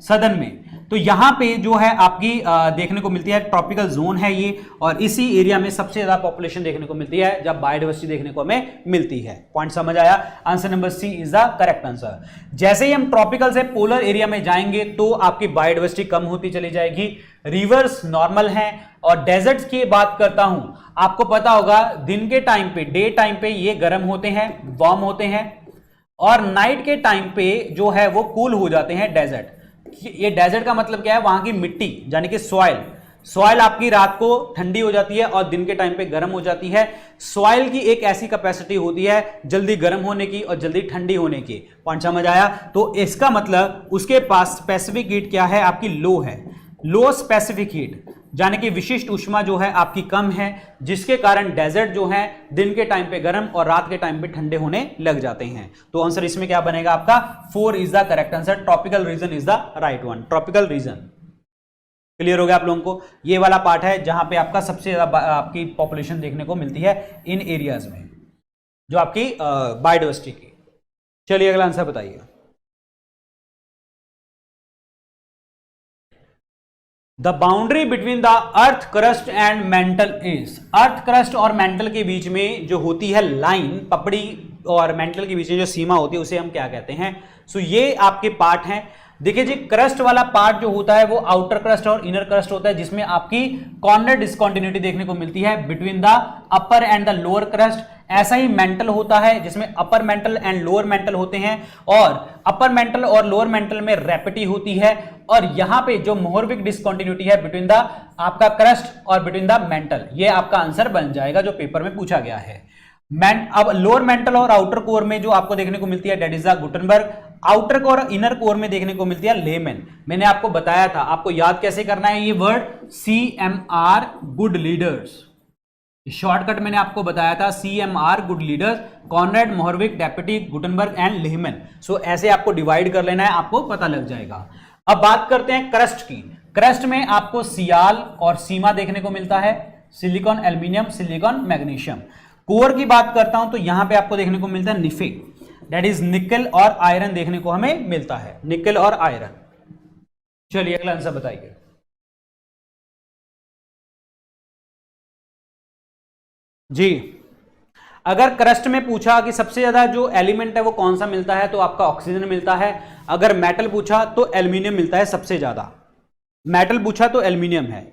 सदर्न में। तो यहां पे जो है आपकी देखने को मिलती है, ट्रॉपिकल जोन है ये, और इसी एरिया में सबसे ज्यादा पॉपुलेशन देखने को मिलती है जब बायोडायवर्सिटी देखने को हमें मिलती है। पॉइंट समझ आया? Answer number C is the correct answer. जैसे ही हम ट्रॉपिकल से पोलर एरिया में जाएंगे तो आपकी बायोडायवर्सिटी कम होती चली जाएगी, रिवर्स नॉर्मल है। और डेजर्ट्स की बात करता हूं, आपको पता होगा दिन के टाइम पे, डे टाइम पे ये गर्म होते हैं, वार्म होते हैं, और नाइट के टाइम पे जो है वो कूल हो जाते हैं डेजर्ट। ये डेजर्ट का मतलब क्या है? वहां की मिट्टी यानी कि सॉइल आपकी रात को ठंडी हो जाती है और दिन के टाइम पे गर्म हो जाती है। सॉइल की एक ऐसी कैपेसिटी होती है जल्दी गर्म होने की और जल्दी ठंडी होने की। पॉइंट समझ आया? तो इसका मतलब उसके पास स्पेसिफिक हीट क्या है? आपकी लो है, लो स्पेसिफिक हीट, यानी कि विशिष्ट ऊष्मा जो है आपकी कम है, जिसके कारण डेजर्ट जो है दिन के टाइम पे गर्म और रात के टाइम पे ठंडे होने लग जाते हैं। तो आंसर इसमें क्या बनेगा आपका? 4 is the correct answer. Tropical region is the right one. Tropical region clear हो गया आप लोगों को? ये वाला पार्ट है जहां पे आपका सबसे ज्यादा आपकी पॉपुलेशन देखने को मिलती है इन एरियाज में, जो आपकी बायोडायवर्सिटी की। चलिए अगला आंसर बताइए। The boundary between the earth crust and mental is, earth crust और मेंटल के बीच में जो होती है लाइन, पपड़ी और मेंटल के बीच में जो सीमा होती है उसे हम क्या कहते हैं? सो ये आपके पार्ट हैं। देखिए जी, क्रस्ट वाला पार्ट जो होता है वो आउटर क्रस्ट और इनर क्रस्ट होता है, जिसमें आपकी कॉर्नर डिस्कंटिन्यूटी देखने को मिलती है between the upper and the lower crust. ऐसा ही मेंटल होता है जिसमें upper mantle and lower mental होते हैं, और अपर मेंटल और लोअर मेंटल में रैपिटी होती है। और यहां पे जो मोहरविक डिस्कंटिन्यूटी है बिटवीन द आपका क्रस्ट और बिटवीन द मेंटल, ये आपका आंसर बन जाएगा जो पेपर में पूछा गया है। अब लोअर मेंटल और आउटर कोर में जो आपको देखने को मिलती है that is the Gutenberg, outer core और इनर कोर में देखने को मिलती है लेमन। मैंने आपको बताया था, आपको याद कैसे करना है ये word? CMR good leaders, shortcut मैंने आपको बताया था, CMR good leaders, Conrad, Mohorovicic, deputy, Gutenberg and Lehmann. So ऐसे आपको डिवाइड कर लेना है, आपको पता लग जाएगा। अब बात करते हैं क्रस्ट की। क्रस्ट में आपको सियाल और सीमा देखने को मिलता है, silicon, aluminium, silicon, magnesium. Core की बात करता हूं तो यहां पे आपको देखने को मिलता है निफे, दैट इज निकल और आयरन देखने को हमें मिलता है, निकल और आयरन। चलिए अगला आंसर बताइए। जी, अगर क्रस्ट में पूछा कि सबसे ज्यादा जो एलिमेंट है वो कौन सा मिलता है, तो आपका ऑक्सीजन मिलता है। अगर मेटल पूछा तो एल्यूमिनियम मिलता है सबसे ज्यादा। मेटल पूछा तो एल्यूमिनियम है।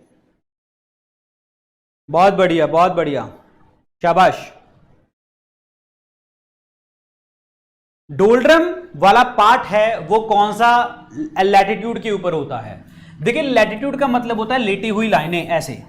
बहुत बढ़िया, बहुत बढ़िया, शाबाश। डोल्ड्रम वाला पार्ट है वो कौन सा लैटिट्यूड के ऊपर होता है? देखिए, लैटिट्यूड का मतलब होता है लेटी हुई लाइनें, ऐसे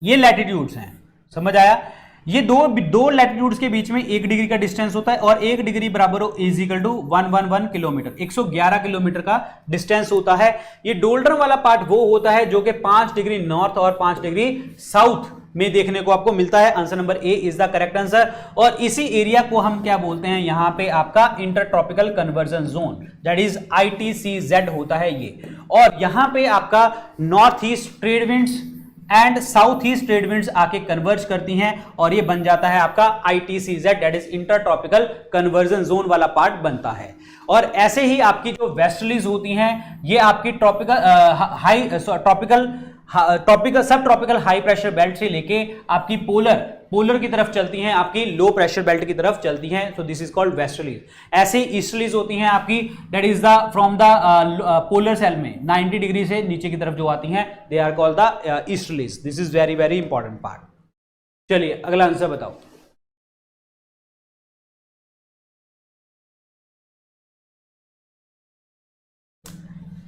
ये लैटिट्यूड्स हैं, समझ आया? ये दो लैटिट्यूड्स के बीच में 1 डिग्री का डिस्टेंस होता है, और 1 डिग्री बराबर हो is equal to 111 kilometre, 111 kilometre का डिस्टेंस होता है। ये डोल्ड्रम वाला पार्ट वो होता है जो कि 5 डिग्री नॉर्थ और 5 डिग्री साउथ में देखने को आपको मिलता है। Answer number A is the correct answer. और इसी एरिया को हम क्या बोलते हैं, यहां पे आपका inter tropical conversion zone, that is ITCZ होता है ये। और यहां पे आपका north east trade winds and south east trade winds आके कन्वर्ज करती हैं और ये बन जाता है आपका ITCZ, that is inter tropical conversion zone वाला पार्ट बनता है। और ऐसे ही आपकी जो वेस्टर्लीज होती हैं ये आपकी ट्रॉपिकल सब ट्रॉपिकल हाई प्रेशर बेल्ट से लेके आपकी पोलर की तरफ चलती हैं, आपकी लो प्रेशर बेल्ट की तरफ चलती हैं, so this is called westerlies. ऐसे ही ईस्टर्लीज होती हैं आपकी, that is the from the polar cell में 90 डिग्री से नीचे की तरफ जो आती हैं, they are called the easterlies. This is very very important part. चलिए अगला आंसर बताओ।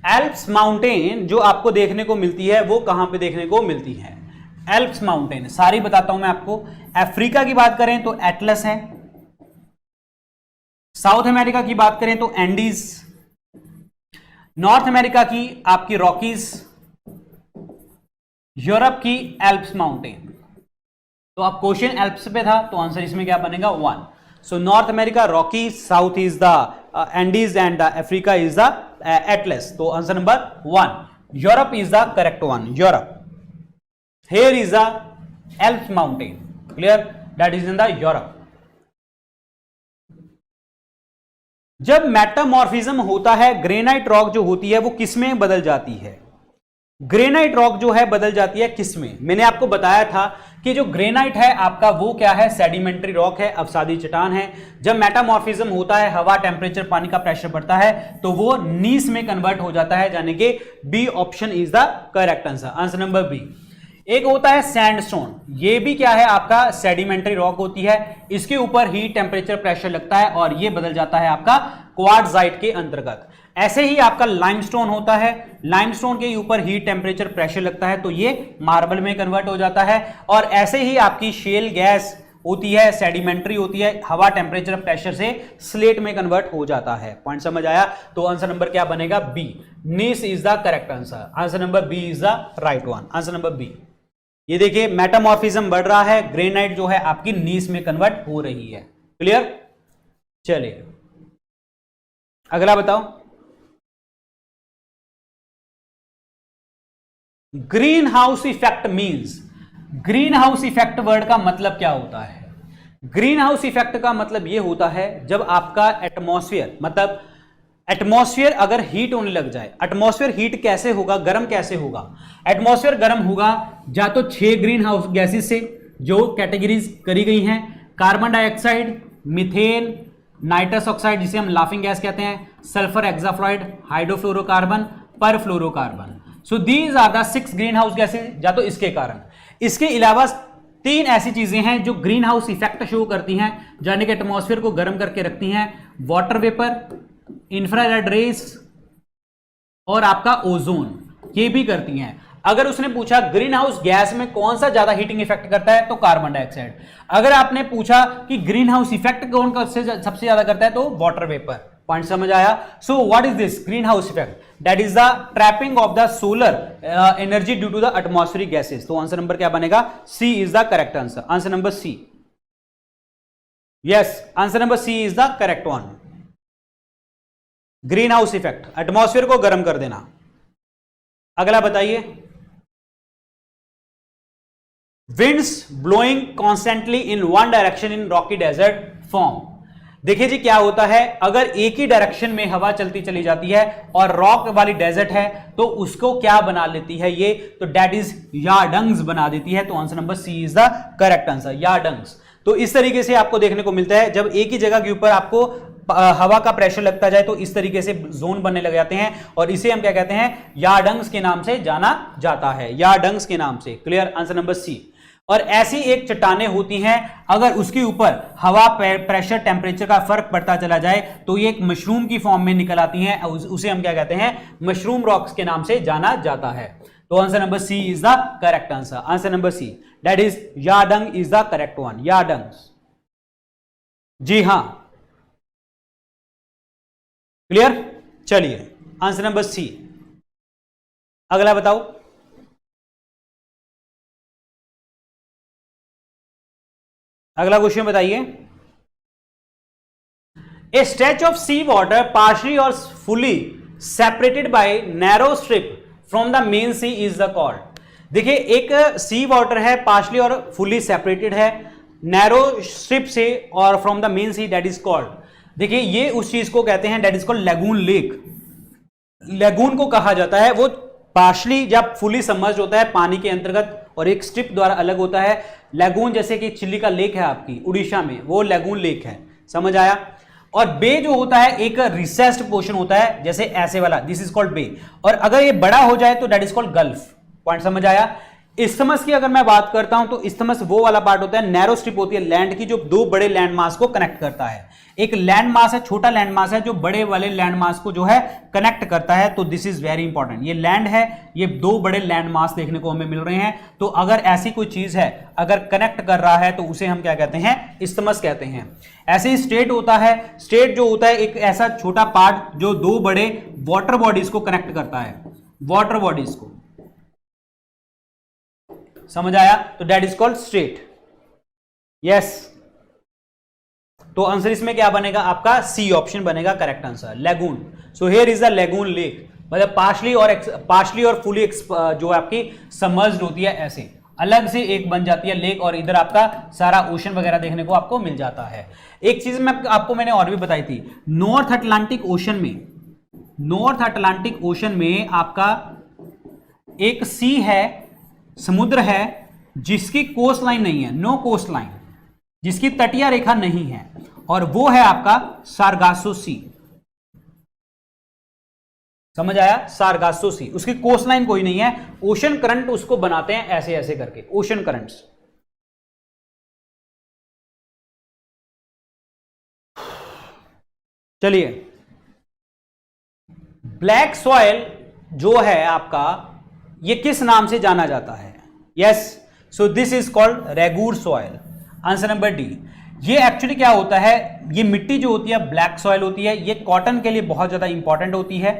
एल्प्स माउंटेन जो आपको देखने को मिलती है वो कहां पे देखने को मिलती है? एल्प्स माउंटेन सारी बताता हूं मैं आपको। अफ्रीका की बात करें तो एटलस है, साउथ अमेरिका की बात करें तो एंडीज, नॉर्थ अमेरिका की आपकी रॉकीज, यूरोप की एल्प्स माउंटेन। तो अब क्वेश्चन एल्प्स पे था तो आंसर इसमें क्या बनेगा? 1। So north America Rockies, south is the Andes and Africa is the Atlas. तो answer number 1, Europe is the correct one. Europe, here is the Alps mountain, clear, that is in the Europe। जब metamorphism होता है, granite rock जो होती है वो किसमें बदल जाती है? ग्रेनाइट रॉक जो है बदल जाती है किसमें? मैंने आपको बताया था कि जो ग्रेनाइट है आपका वो क्या है? सेडिमेंट्री रॉक है, अवसादी चट्टान है। जब मेटामॉर्फिज्म होता है, हवा, टेम्परेचर, पानी का प्रेशर बढ़ता है तो वो नीस में कन्वर्ट हो जाता है, यानी कि B option is the correct answer. Answer number B. एक होता है सैंडस्टोन, ये भी क्या है आपका? सेडिमेंट्री रॉक होती है, इसके ऊपर हीट, टेम्परेचर, प्रेशर लगता है और ये बदल जाता है आपका क्वार्ट्जाइट के अंतर्गत। ऐसे ही आपका लाइमस्टोन होता है, लाइमस्टोन के ऊपर हीट, टेम्परेचर, प्रेशर लगता है तो ये मार्बल में कन्वर्ट हो जाता है। और ऐसे ही आपकी शेल गैस होती है, सेडिमेंट्री होती है, हवा, टेम्परेचर, प्रेशर से स्लेट में कन्वर्ट हो जाता है। पॉइंट समझ आया? तो आंसर नंबर क्या बनेगा? B, gneiss is the correct answer. Answer number B is the right one. Answer number B. ये देखिए मेटामॉर्फिज्म बढ़ रहा है, ग्रेनाइट जो है आपकी नीस में कन्वर्ट हो रही है। क्लियर? चलिए अगला बताओ। Green house effect means, green house effect word का मतलब क्या होता है? ग्रीन हाउस इफेक्ट का मतलब यह होता है जब आपका एटमॉस्फेयर, मतलब एटमॉस्फेयर अगर हीट होने लग जाए। एटमॉस्फेयर हीट कैसे होगा, गर्म कैसे होगा? एटमॉस्फेयर गर्म होगा या तो 6 ग्रीन हाउस गैसेस से जो कैटेगरीज करी गई हैं, carbon dioxide, methane, nitrous oxide जिसे हम लाफिंग गैस कहते हैं, sulphur hexafluoride, hydrofluorocarbon, perfluorocarbon. So these are the 6 greenhouse gases, या तो इसके कारण। इसके अलावा 3 ऐसी चीजें हैं जो ग्रीन हाउस इफेक्ट शो करती हैं, यानी कि एटमॉस्फेयर को गर्म करके रखती हैं। वाटर वेपर, इंफ्रारेड रेस और आपका ओजोन, ये भी करती हैं। अगर उसने पूछा ग्रीन हाउस गैस में कौन सा ज्यादा हीटिंग इफेक्ट करता है तो कार्बन डाइऑक्साइड। अगर आपने पूछा कि ग्रीन हाउस इफेक्ट कौन सबसे ज्यादा करता है तो वाटर वेपर। पॉइंट समझ आया? So what is this greenhouse effect? That is the trapping of the solar energy due to the atmospheric gases. तो आंसर नंबर क्या बनेगा? C is the correct answer. Answer number C, yes, answer number C is the correct one. Greenhouse effect, atmosphere को गर्म कर देना। अगला बताइए। Winds blowing constantly in one direction in rocky desert form. देखिए जी क्या होता है, अगर एक ही डायरेक्शन में हवा चलती चली जाती है और रॉक वाली डेजर्ट है तो उसको क्या बना लेती है ये? तो दैट इज यार्डंग्स बना देती है। तो answer number C is the correct answer, yardangs. तो इस तरीके से आपको देखने को मिलता है, जब एक ही जगह के ऊपर आपको हवा का प्रेशर लगता जाए तो इस तरीके से जोन बनने लग जाते हैं और इसे हम क्या कहते हैं? यार्डंग्स के नाम से जाना जाता है, यार्डंग्स के नाम से। क्लियर? Answer number C. और ऐसी एक चट्टानें होती हैं, अगर उसके ऊपर हवा, प्रेशर, टेम्परेचर का फर्क पड़ता चला जाए तो ये एक मशरूम की फॉर्म में निकल आती हैं, उसे हम क्या कहते हैं? मशरूम रॉक्स के नाम से जाना जाता है। तो answer number C is the correct answer. Answer number C, that is yardang is the correct one, yardangs. जी हां, क्लियर? चलिए आंसर नंबर सी। अगला बताओ। अगला क्वेश्चन बताइए। A stretch of sea water partially और fully separated by narrow strip from the main sea is the called. देखिए एक सी वाटर है, पार्शली और फुली सेपरेटेड है नैरो स्ट्रिप से और from the main sea, that is called, देखिए ये उस चीज को कहते हैं that is called lagoon lake. Lagoon को कहा जाता है, वो पार्शली जब फुली सबमर्ज्ड होता है पानी के अंतर्गत और एक स्ट्रिप द्वारा अलग होता है। लैगून जैसे कि चिलिका लेक है आपकी उड़ीसा में, वो लैगून लेक है, समझ आया। और बे जो होता है एक रिसेस्ड पोर्शन होता है, जैसे ऐसे वाला, दिस इज कॉल्ड बे। और अगर ये बड़ा हो जाए तो that is called gulf. Point समझ आया। इस्थमस की अगर मैं बात करता हूं तो इस्थमस वो वाला पार्ट होता है, नैरो स्ट्रिप होती है लैंड की, जो दो बड़े लैंड मास को कनेक्ट करता है। एक लैंड मास है, छोटा लैंड मास है, जो बड़े वाले लैंड मास को जो है कनेक्ट करता है। तो दिस इज वेरी इंपॉर्टेंट। ये लैंड है, ये दो बड़े लैंड मास देखने को हमें मिल रहे हैं। तो अगर ऐसी कोई चीज है अगर कनेक्ट कर रहा है तो उसे हम क्या कहते हैं, इस्थमस कहते हैं। ऐसे ही स्टेट होता है, स्टेट जो होता है एक ऐसा छोटा पार्ट जो दो बड़े वाटर बॉडीज को कनेक्ट करता है, वाटर बॉडीज को, समझ आया। तो that is called state. Yes, तो आंसर इसमें क्या बनेगा आपका, सी ऑप्शन बनेगा correct answer, lagoon. So here is the lagoon lake, मतलब पार्शली और फुली जो आपकी सबमर्ज्ड होती है, ऐसे अलग से एक बन जाती है लेक, और इधर आपका सारा ओशन वगैरह देखने को आपको मिल जाता है। एक चीज मैंने और भी बताई थी, नॉर्थ अटलांटिक ओशन में आपका एक सी है, समुद्र है, जिसकी कोस्ट लाइन नहीं है, नो कोस्ट लाइन, जिसकी तटीय रेखा नहीं है, और वो है आपका सारगासो सी। समझ आया, सारगासो सी, उसकी कोस्ट लाइन कोई नहीं है, ओशन करंट उसको बनाते हैं ऐसे ऐसे करके, ओशन करंट्स। चलिए, ब्लैक सॉइल जो है आपका, ये किस नाम से जाना जाता है? Yes, so this is called regur soil. Answer number D. ये एक्चुअली क्या होता है, ये मिट्टी जो होती है ब्लैक सॉइल होती है, ये कॉटन के लिए बहुत ज्यादा इंपॉर्टेंट होती है।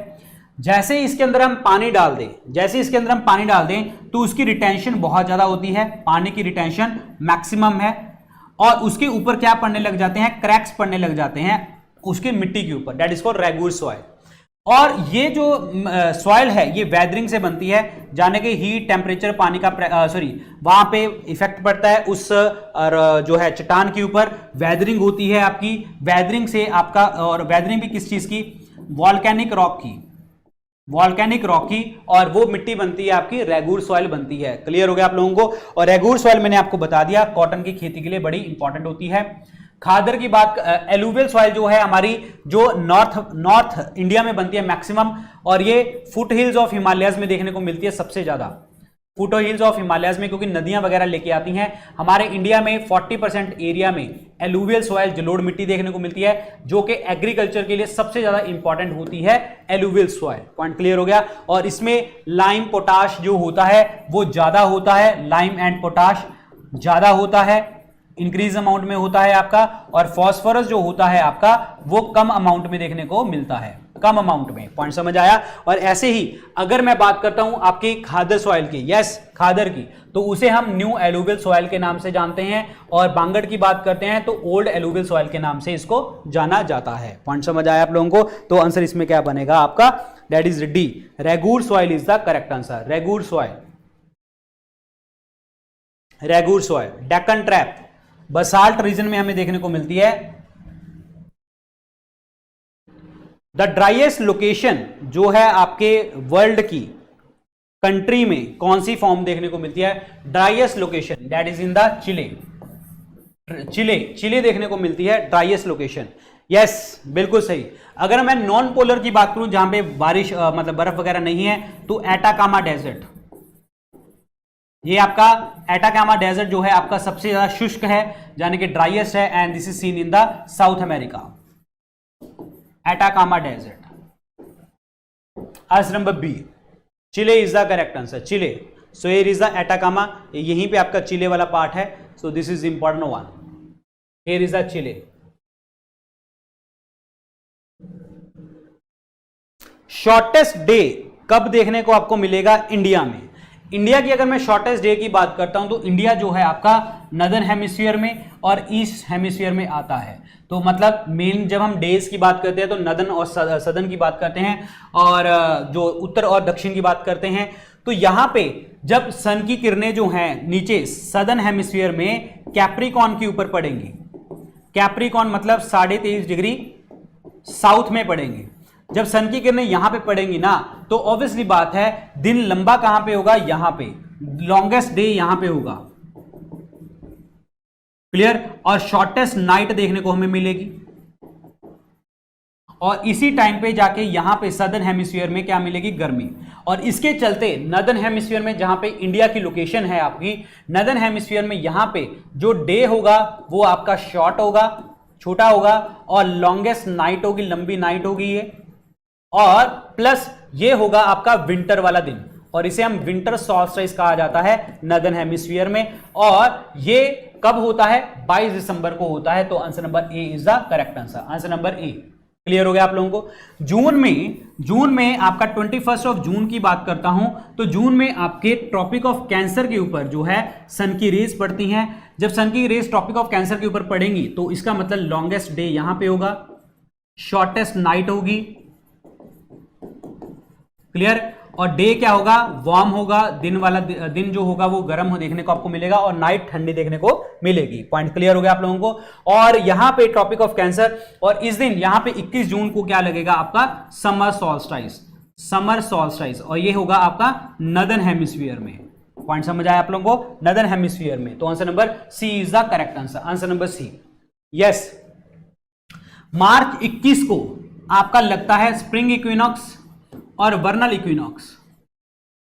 जैसे इसके अंदर हम पानी डाल दें, तो उसकी रिटेंशन बहुत ज्यादा होती है, पानी की रिटेंशन मैक्सिमम है, और उसके ऊपर क्या पड़ने लग जाते हैं, क्रैक्स पड़ने लग जाते हैं उसके मिट्टी के ऊपर, that is called regur soil. और ये जो सॉइल है ये वेदरिंग से बनती है, जाने के हीट टेम्परेचर पानी का वहां पे इफेक्ट पड़ता है उस जो है चट्टान के ऊपर, वेदरिंग होती है आपकी, वेदरिंग से आपका, और वेदरिंग भी किस चीज की, वॉल्केनिक रॉक की, और वो मिट्टी बनती है आपकी रेगूर सॉइल बनती है। क्लियर हो गया आप लोगों को। और रेगूर सॉइल मैंने आपको बता दिया कॉटन की खेती के लिए बड़ी इंपॉर्टेंट होती है। खादर की बात, एलुवियल सॉइल जो है हमारी, जो नॉर्थ इंडिया में बनती है मैक्सिमम, और ये फुट हिल्स ऑफ हिमालयस में देखने को मिलती है सबसे ज्यादा, फुट हिल्स ऑफ हिमालयस में, क्योंकि नदियां वगैरह लेके आती हैं। हमारे इंडिया में 40% एरिया में एलुवियल सॉइल, जलोढ़ मिट्टी देखने को मिलती है, जो कि एग्रीकल्चर के लिए सबसे ज्यादा इंपॉर्टेंट होती है एलुवियल सॉइल। पॉइंट क्लियर हो गया। और इसमें लाइम पोटाश जो होता है वो ज्यादा होता है, लाइम एंड पोटाश ज्यादा होता है, इंक्रीज अमाउंट में होता है आपका, और फास्फोरस जो होता है आपका वो कम अमाउंट में देखने को मिलता है, कम अमाउंट में। पॉइंट समझ आया। और ऐसे ही अगर मैं बात करता हूं आपकी खादर सॉइल की, यस खादर की, तो उसे हम न्यू एलुवियल सॉइल के नाम से जानते हैं, और बांगड़ की बात करते हैं तो ओल्ड एलुवियल सॉइल के नाम से इसको जाना जाता है। पॉइंट समझ आया आप लोगों को। तो आंसर इसमें क्या बनेगा आपका, that is D, regur soil is the correct answer. Regur soil Deccan trap basalt region में हमें देखने को मिलती है। द ड्राइएस्ट लोकेशन जो है आपके वर्ल्ड की कंट्री में कौन सी फॉर्म देखने को मिलती है, driest location, that is in the Chile देखने को मिलती है ड्राइएस्ट लोकेशन। यस, बिल्कुल सही। अगर मैं नॉन पोलर की बात करूं जहां पे बारिश मतलब बर्फ वगैरह नहीं है, तो एटाकामा डेजर्ट, ये आपका एटाकामा डेजर्ट जो है आपका सबसे ज्यादा शुष्क है, यानी कि ड्राइएस्ट है, and this is seen in the South America, Atacama desert. Answer number B, Chile is the correct answer, Chile. So here is the Atacama, यहीं पे आपका चिले वाला पार्ट है, so this is important one, here is the Chile. Shortest day कब देखने को आपको मिलेगा इंडिया में? इंडिया की अगर मैं शॉर्टेस्ट डे की बात करता हूं तो इंडिया जो है आपका नदर्न हेमिस्फीयर में और ईस्ट हेमिस्फीयर में आता है। तो मतलब मेन जब हम डेज की बात करते हैं तो नदर्न और सदर्न की बात करते हैं, और जो उत्तर और दक्षिण की बात करते हैं। तो यहां पे जब सन की किरणें जो हैं नीचे सदर्न हेमिस्फीयर में कैप्रिकॉन के ऊपर पड़ेंगी, कैप्रिकॉन मतलब 23.5 डिग्री साउथ में पड़ेंगे। जब सन की किरणें यहां पे पड़ेंगी ना, तो ऑब्वियसली बात है दिन लंबा कहां पे होगा, यहां पे लॉन्गेस्ट डे यहां पे होगा, क्लियर, और शॉर्टेस्ट नाइट देखने को हमें मिलेगी। और इसी टाइम पे जाके यहां पे सदर्न हेमिस्फीयर में क्या मिलेगी, गर्मी। और इसके चलते नदर्न हेमिस्फीयर में जहां पे इंडिया की लोकेशन है आपकी, नदर्न हेमिस्फीयर में यहां पे जो डे होगा वो आपका शॉर्ट होगा, छोटा होगा, और लॉन्गेस्ट नाइट होगी, लंबी नाइट होगी ये, और प्लस ये होगा आपका विंटर वाला दिन, और इसे हम विंटर सॉल्स्टिस कहा जाता है नदर्न हेमिस्फीयर में। और ये कब होता है, 22 दिसंबर को होता है। तो answer number A is the correct answer, answer number A. Clear हो गया आप लोगों को। जून में आपका 21 जून की बात करता हूं तो जून में आपके ट्रॉपिक ऑफ कैंसर के ऊपर जो है सन की रेज पड़ती हैं। जब सन की रेज ट्रॉपिक ऑफ कैंसर के ऊपर पड़ेंगी तो इसका मतलब लॉन्गेस्ट डे यहां पे होगा, शॉर्टेस्ट नाइट होगी, क्लियर, और डे क्या होगा, वार्म होगा, दिन वाला दिन जो होगा वो गर्म देखने को आपको मिलेगा, और नाइट ठंडी देखने को मिलेगी। पॉइंट क्लियर हो गया आप लोगों को। और यहां पे ट्रॉपिक ऑफ कैंसर, और इस दिन यहां पे 21 जून को क्या लगेगा आपका, समर सॉल्स्टिस, समर सॉल्स्टिस, और ये होगा आपका नदर्न हेमिस्फीयर में। पॉइंट समझ आया आप लोगों को, नदर्न हेमिस्फीयर में। तो answer number C is the correct answer, answer number C. Yes, March 21 को आपका लगता है स्प्रिंग इक्विनॉक्स और वर्नल इक्विनॉक्स।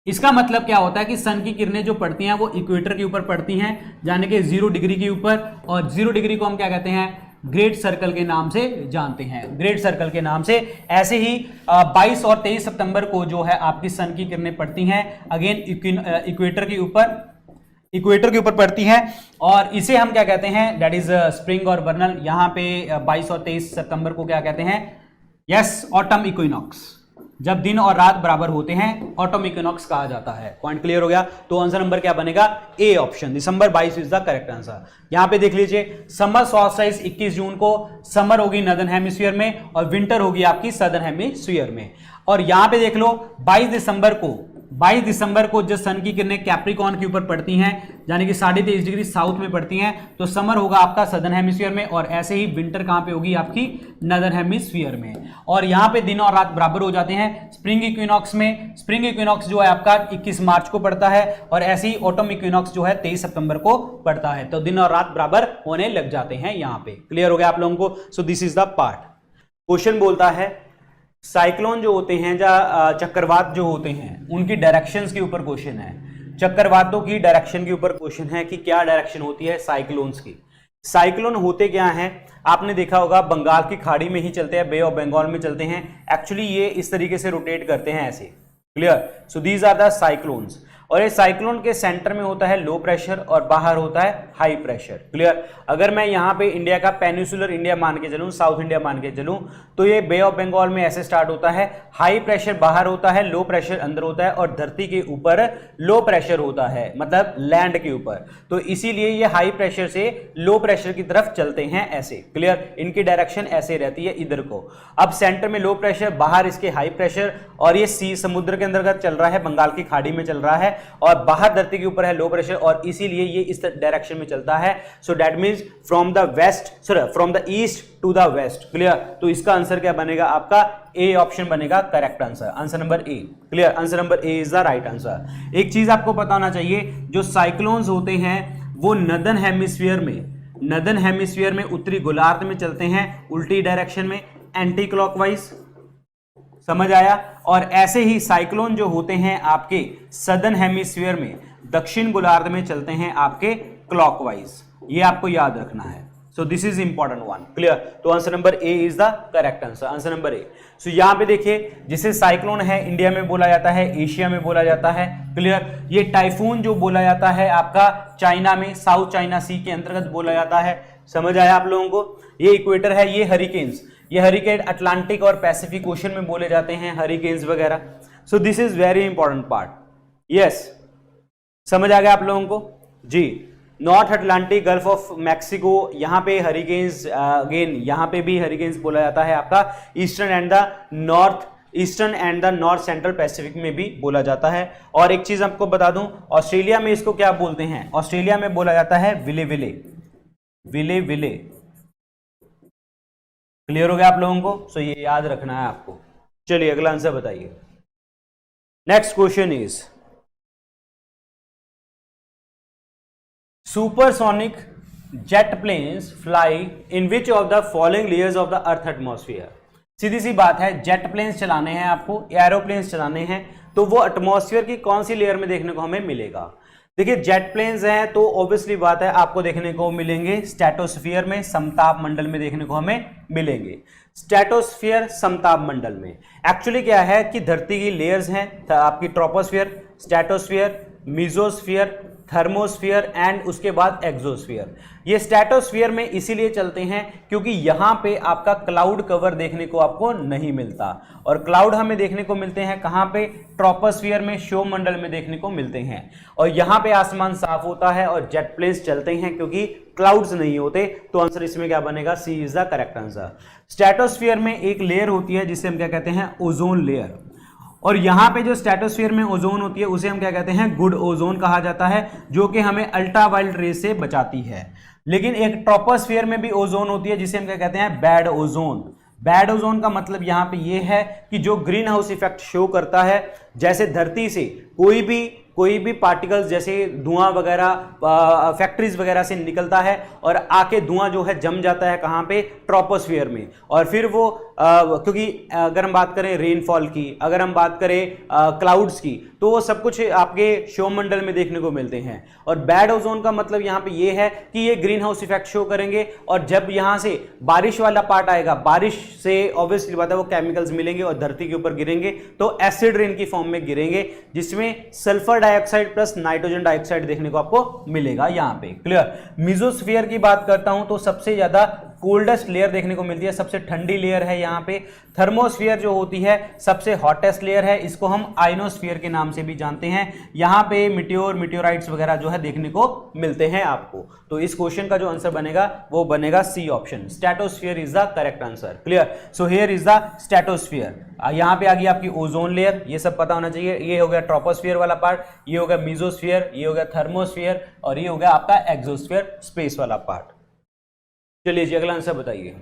इसका मतलब क्या होता है कि सन की किरणें जो पड़ती हैं वो इक्वेटर के ऊपर पड़ती हैं, यानी कि 0 डिग्री के ऊपर, और 0 डिग्री को हम क्या कहते हैं, ग्रेट सर्कल के नाम से जानते हैं, ग्रेट सर्कल के नाम से। ऐसे ही 22 और 23 सितंबर को जो है आपकी सन की किरणें पड़ती हैं, अगेन इक्वेटर के ऊपर पड़ती हैं, और इसे हम क्या कहते हैं, दैट इज स्प्रिंग और वर्नल। यहां पे 22 और 23 सितंबर को क्या कहते हैं, यस, ऑटम इक्विनॉक्स। जब दिन और रात बराबर होते हैं ऑटम इक्विनॉक्स कहा जाता है। पॉइंट क्लियर हो गया। तो आंसर नंबर क्या बनेगा, A option, December 22 is the correct answer. यहां पे देख लीजिए, समर सॉल्स्टिस 21 जून को, समर होगी नदर्न हेमिस्फीयर में और विंटर होगी आपकी सदर्न हेमिस्फीयर में। और यहां पे देख लो 22 दिसंबर को जब सन की किरणें कैप्रिकॉन के ऊपर पड़ती हैं, यानी कि 23.5 डिग्री साउथ में पड़ती हैं, तो समर होगा आपका सदर्न हेमिस्फीयर में, और ऐसे ही विंटर कहां पे होगी आपकी, नदर्न हेमिस्फीयर में। और यहां पे दिन और रात बराबर हो जाते हैं स्प्रिंग इक्विनॉक्स में। स्प्रिंग इक्विनॉक्स जो है आपका 21 मार्च को पड़ता है, और ऐसे ही ऑटम इक्विनॉक्स जो है 23 सितंबर को पड़ता है। तो दिन और रात बराबर होने लग जाते हैं यहां पे। क्लियर हो गया आप लोगों को। सो this is the part. Question बोलता है साइक्लोन जो होते हैं या चक्रवात जो होते हैं उनकी डायरेक्शंस के ऊपर क्वेश्चन है। चक्रवातों की डायरेक्शन के ऊपर क्वेश्चन है कि क्या डायरेक्शन होती है साइक्लोन्स की। साइक्लोन होते क्या हैं, आपने देखा होगा बंगाल की खाड़ी में ही चलते हैं, बे ऑफ बंगाल में चलते हैं। एक्चुअली ये इस तरीके से रोटेट करते हैं ऐसे, clear. So these are the cyclones. और ये साइक्लोन के सेंटर में होता है लो प्रेशर और बाहर होता है हाई प्रेशर, क्लियर। अगर मैं यहाँ पे इंडिया का पेनिसुलर इंडिया मान के चलूं, साउथ इंडिया मान के चलूं, तो ये बे ऑफ बंगाल में ऐसे स्टार्ट होता है, हाई प्रेशर बाहर होता है, लो प्रेशर अंदर होता है, और धरती के ऊपर लो प्रेशर होता है, मतलब लैंड के ऊपर। तो इसीलिए ये हाई प्रेशर से लो प्रेशर की तरफ चलते हैं ऐसे, क्लियर। इनकी डायरेक्शन ऐसे रहती है इधर को। अब सेंटर में लो प्रेशर, बाहर इसके हाई प्रेशर, और ये सी समुद्र के अंतर्गत चल रहा है, बंगाल की खाड़ी में चल रहा है, और बाहर धरती के ऊपर है लो प्रेशर, और इसीलिए ये इस डायरेक्शन में चलता है। So that means from the west, sorry from the east to the west, clear. तो इसका आंसर क्या बनेगा आपका, ए ऑप्शन बनेगा correct answer, answer number A, clear. Answer number A is the right answer. एक चीज आपको पता होना चाहिए, जो साइक्लोन्स होते हैं वो नदर्न हेमिस्फीयर में उत्तरी गोलार्ध में चलते हैं, उल्टी डायरेक्शन में, एंटी क्लॉकवाइज, समझ आया। और ऐसे ही साइक्लोन जो होते हैं आपके सदर्न हेमिस्फीयर में, दक्षिण गोलार्ध में चलते हैं आपके क्लॉकवाइज। ये आपको याद रखना है। So this is important one, clear. तो answer number A is the correct answer, answer number A. So यहां पे देखिए, जिसे साइक्लोन है इंडिया में बोला जाता है, एशिया में बोला जाता है, क्लियर। ये टाइफून जो बोला जाता है आपका चाइना में, साउथ चाइना सी के अंतर्गत बोला जाता है, समझ आया आप लोगों को। ये इक्वेटर है, ये हरिकेन्स, ये हरिकेन अटलांटिक और पैसिफिक ओशन में बोले जाते हैं, हरिकेन्स वगैरह। So this is very important part, yes. समझ आ गया आप लोगों को जी। North Atlantic, gulf of Mexico, यहाँ पे हरिकेन्स, अगेन यहाँ पे भी हरिकेन्स बोला जाता है आपका। Eastern and the north central Pacific में भी बोला जाता है। और एक चीज आपको बता दूं, ऑस्ट्रेलिया में इसको क्या बोलते हैं, ऑस्ट्रेलिया में बोला जाता है विले विले, विले विले। क्लियर हो गया आप लोगों को? सो ये याद रखना है आपको। चलिए अगला आंसर बताइए। Next question is supersonic jet planes fly in which of the following layers of the earth atmosphere. सीधी सी बात है, जेट प्लेन्स चलाने हैं आपको, एरोप्लेन्स चलाने हैं, तो वो एटमॉस्फेयर की कौन सी लेयर में देखने को हमें मिलेगा? देखिए जेट प्लेन्स हैं तो ऑब्वियसली बात है आपको देखने को मिलेंगे स्ट्रेटोस्फीयर में, समताप मंडल में देखने को हमें मिलेंगे। स्ट्रेटोस्फीयर, समताप मंडल में एक्चुअली क्या है कि धरती की लेयर्स हैं आपकी, troposphere, stratosphere, mesosphere, thermosphere and उसके बाद एक्सोस्फीयर। ये स्ट्रेटोस्फीयर में इसीलिए चलते हैं क्योंकि यहां पे आपका क्लाउड कवर देखने को आपको नहीं मिलता, और क्लाउड हमें देखने को मिलते हैं कहां पे? ट्रोपोस्फीयर में, शोभ मंडल में देखने को मिलते हैं। और यहां पे आसमान साफ होता है और जेट प्लेन्स चलते हैं क्योंकि क्लाउड्स नहीं होते। तो आंसर इसमें क्या बनेगा? C is the correct answer. Stratosphere में एक लेयर होती है जिसे हम क्या कहते हैं? Ozone layer. और यहां पे जो स्ट्रेटोस्फीयर में ओजोन होती है उसे हम क्या कहते हैं? गुड ओजोन कहा जाता है, जो कि हमें अल्ट्रावायलेट रेज से बचाती है। लेकिन एक ट्रोपोस्फीयर में भी ओजोन होती है जिसे हम क्या कहते हैं? Bad ozone. बैड ओजोन का मतलब यहां पे ये है कि जो ग्रीन हाउस इफेक्ट शो करता है, जैसे धरती से कोई भी पार्टिकल्स जैसे धुआं वगैरह फैक्ट्रीज वगैरह से निकलता है और आके धुआं जो है जम जाता है कहां पे? ट्रोपोस्फीयर में। और फिर वो क्योंकि अगर हम बात करें रेनफॉल की, अगर हम बात करें क्लाउड्स की, तो वो सब कुछ आपके शोमंडल में देखने को मिलते हैं। और बैड ओजोन का मतलब यहां पे ये है कि ये ग्रीन हाउस इफेक्ट शो करेंगे, और जब यहां से बारिश वाला पार्ट आएगा, बारिश से ऑब्वियसली बात है वो केमिकल्स मिलेंगे और धरती के ऊपर गिरेंगे तो एसिड रेन की फॉर्म में गिरेंगे, जिसमें sulphur dioxide plus nitrogen dioxide देखने को आपको मिलेगा यहां पे। क्लियर? मीजोस्फीयर की बात करता हूं तो सबसे ज्यादा कोल्डेस्ट लेयर देखने को मिलती है, सबसे ठंडी लेयर है यहां पे। थर्मोस्फीयर जो होती है सबसे हॉटेस्ट लेयर है, इसको हम आइनोस्फीयर के नाम से भी जानते हैं। यहां पे मिटियोराइट्स वगैरह जो है देखने को मिलते हैं आपको। तो इस क्वेश्चन का जो आंसर बनेगा वो बनेगा C option, stratosphere is the correct answer. Clear? So here is the stratosphere. यहां पे आ गई आपकी ओजोन लेयर, ये सब पता होना चाहिए। ये हो गया ट्रोपोस्फीयर वाला पार्ट, ये हो गया मीजोस्फीयर, ये हो गया थर्मोस्फीयर, और ये हो गया आपका एक्सोस्फीयर, स्पेस वाला पार्ट। चलिए जी अगला आंसर बताइए।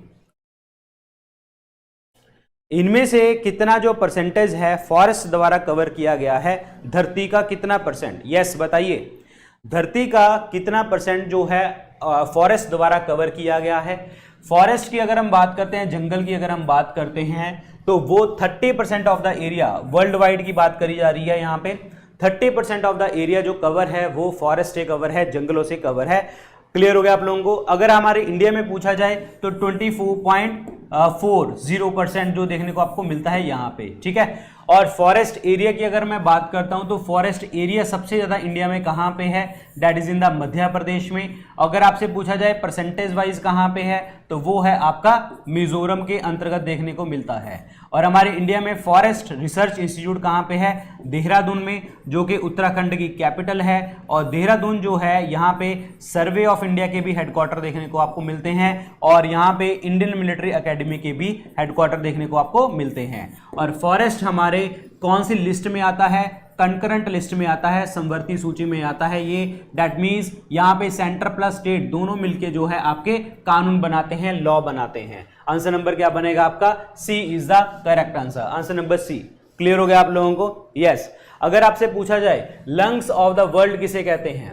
इनमें से कितना जो परसेंटेज है फॉरेस्ट द्वारा कवर किया गया है? धरती का कितना परसेंट? यस बताइए, धरती का कितना परसेंट जो है फॉरेस्ट द्वारा कवर किया गया है? फॉरेस्ट की अगर हम बात करते हैं, जंगल की अगर हम बात करते हैं, तो वो 30% of the area, world wide की बात करी जा रही है यहाँ पे। 30% ऑफ द एरिया जो कवर है वो फॉरेस्ट से कवर है, जंगलों से कवर है। क्लियर हो गया आप लोगों को? अगर हमारे इंडिया में पूछा जाए तो 24.40% जो देखने को आपको मिलता है यहाँ पे, ठीक है। और फॉरेस्ट एरिया की अगर मैं बात करता हूं तो फॉरेस्ट एरिया सबसे ज्यादा इंडिया में कहां पे है? दैट इज इन द मध्य प्रदेश में। अगर आपसे पूछा जाए परसेंटेज वाइज कहां पे है, तो वो है आपका मिजोरम के अंतर्गत देखने को मिलता है। और हमारे इंडिया में फॉरेस्ट रिसर्च इंस्टीट्यूट कहां पे है? देहरादून में, जो कि उत्तराखंड की कैपिटल है। और देहरादून जो है यहाँ पे सर्वे ऑफ इंडिया के भी हेडक्वार्टर देखने को आपको मिलते हैं, और यहाँ पे इंडियन मिलिट्री एकेडमी के भी हेडक्वार्टर देखने को आपको मिलते हैं। और फॉरेस्ट हमारे कौन सी लिस्ट में आता है? कंकरेंट लिस्ट में आता है, समवर्ती सूची में आता है ये। दैट मींस यहाँ पे सेंटर प्लस स्टेट दोनों मिलके जो है आपके कानून बनाते हैं, लॉ बनाते हैं। आंसर नंबर क्या बनेगा आपका? C is the correct answer, answer number C. Clear हो गया आप लोगों को? यस। अगर आपसे पूछा जाए लंग्स ऑफ द वर्ल्ड किसे कहते हैं?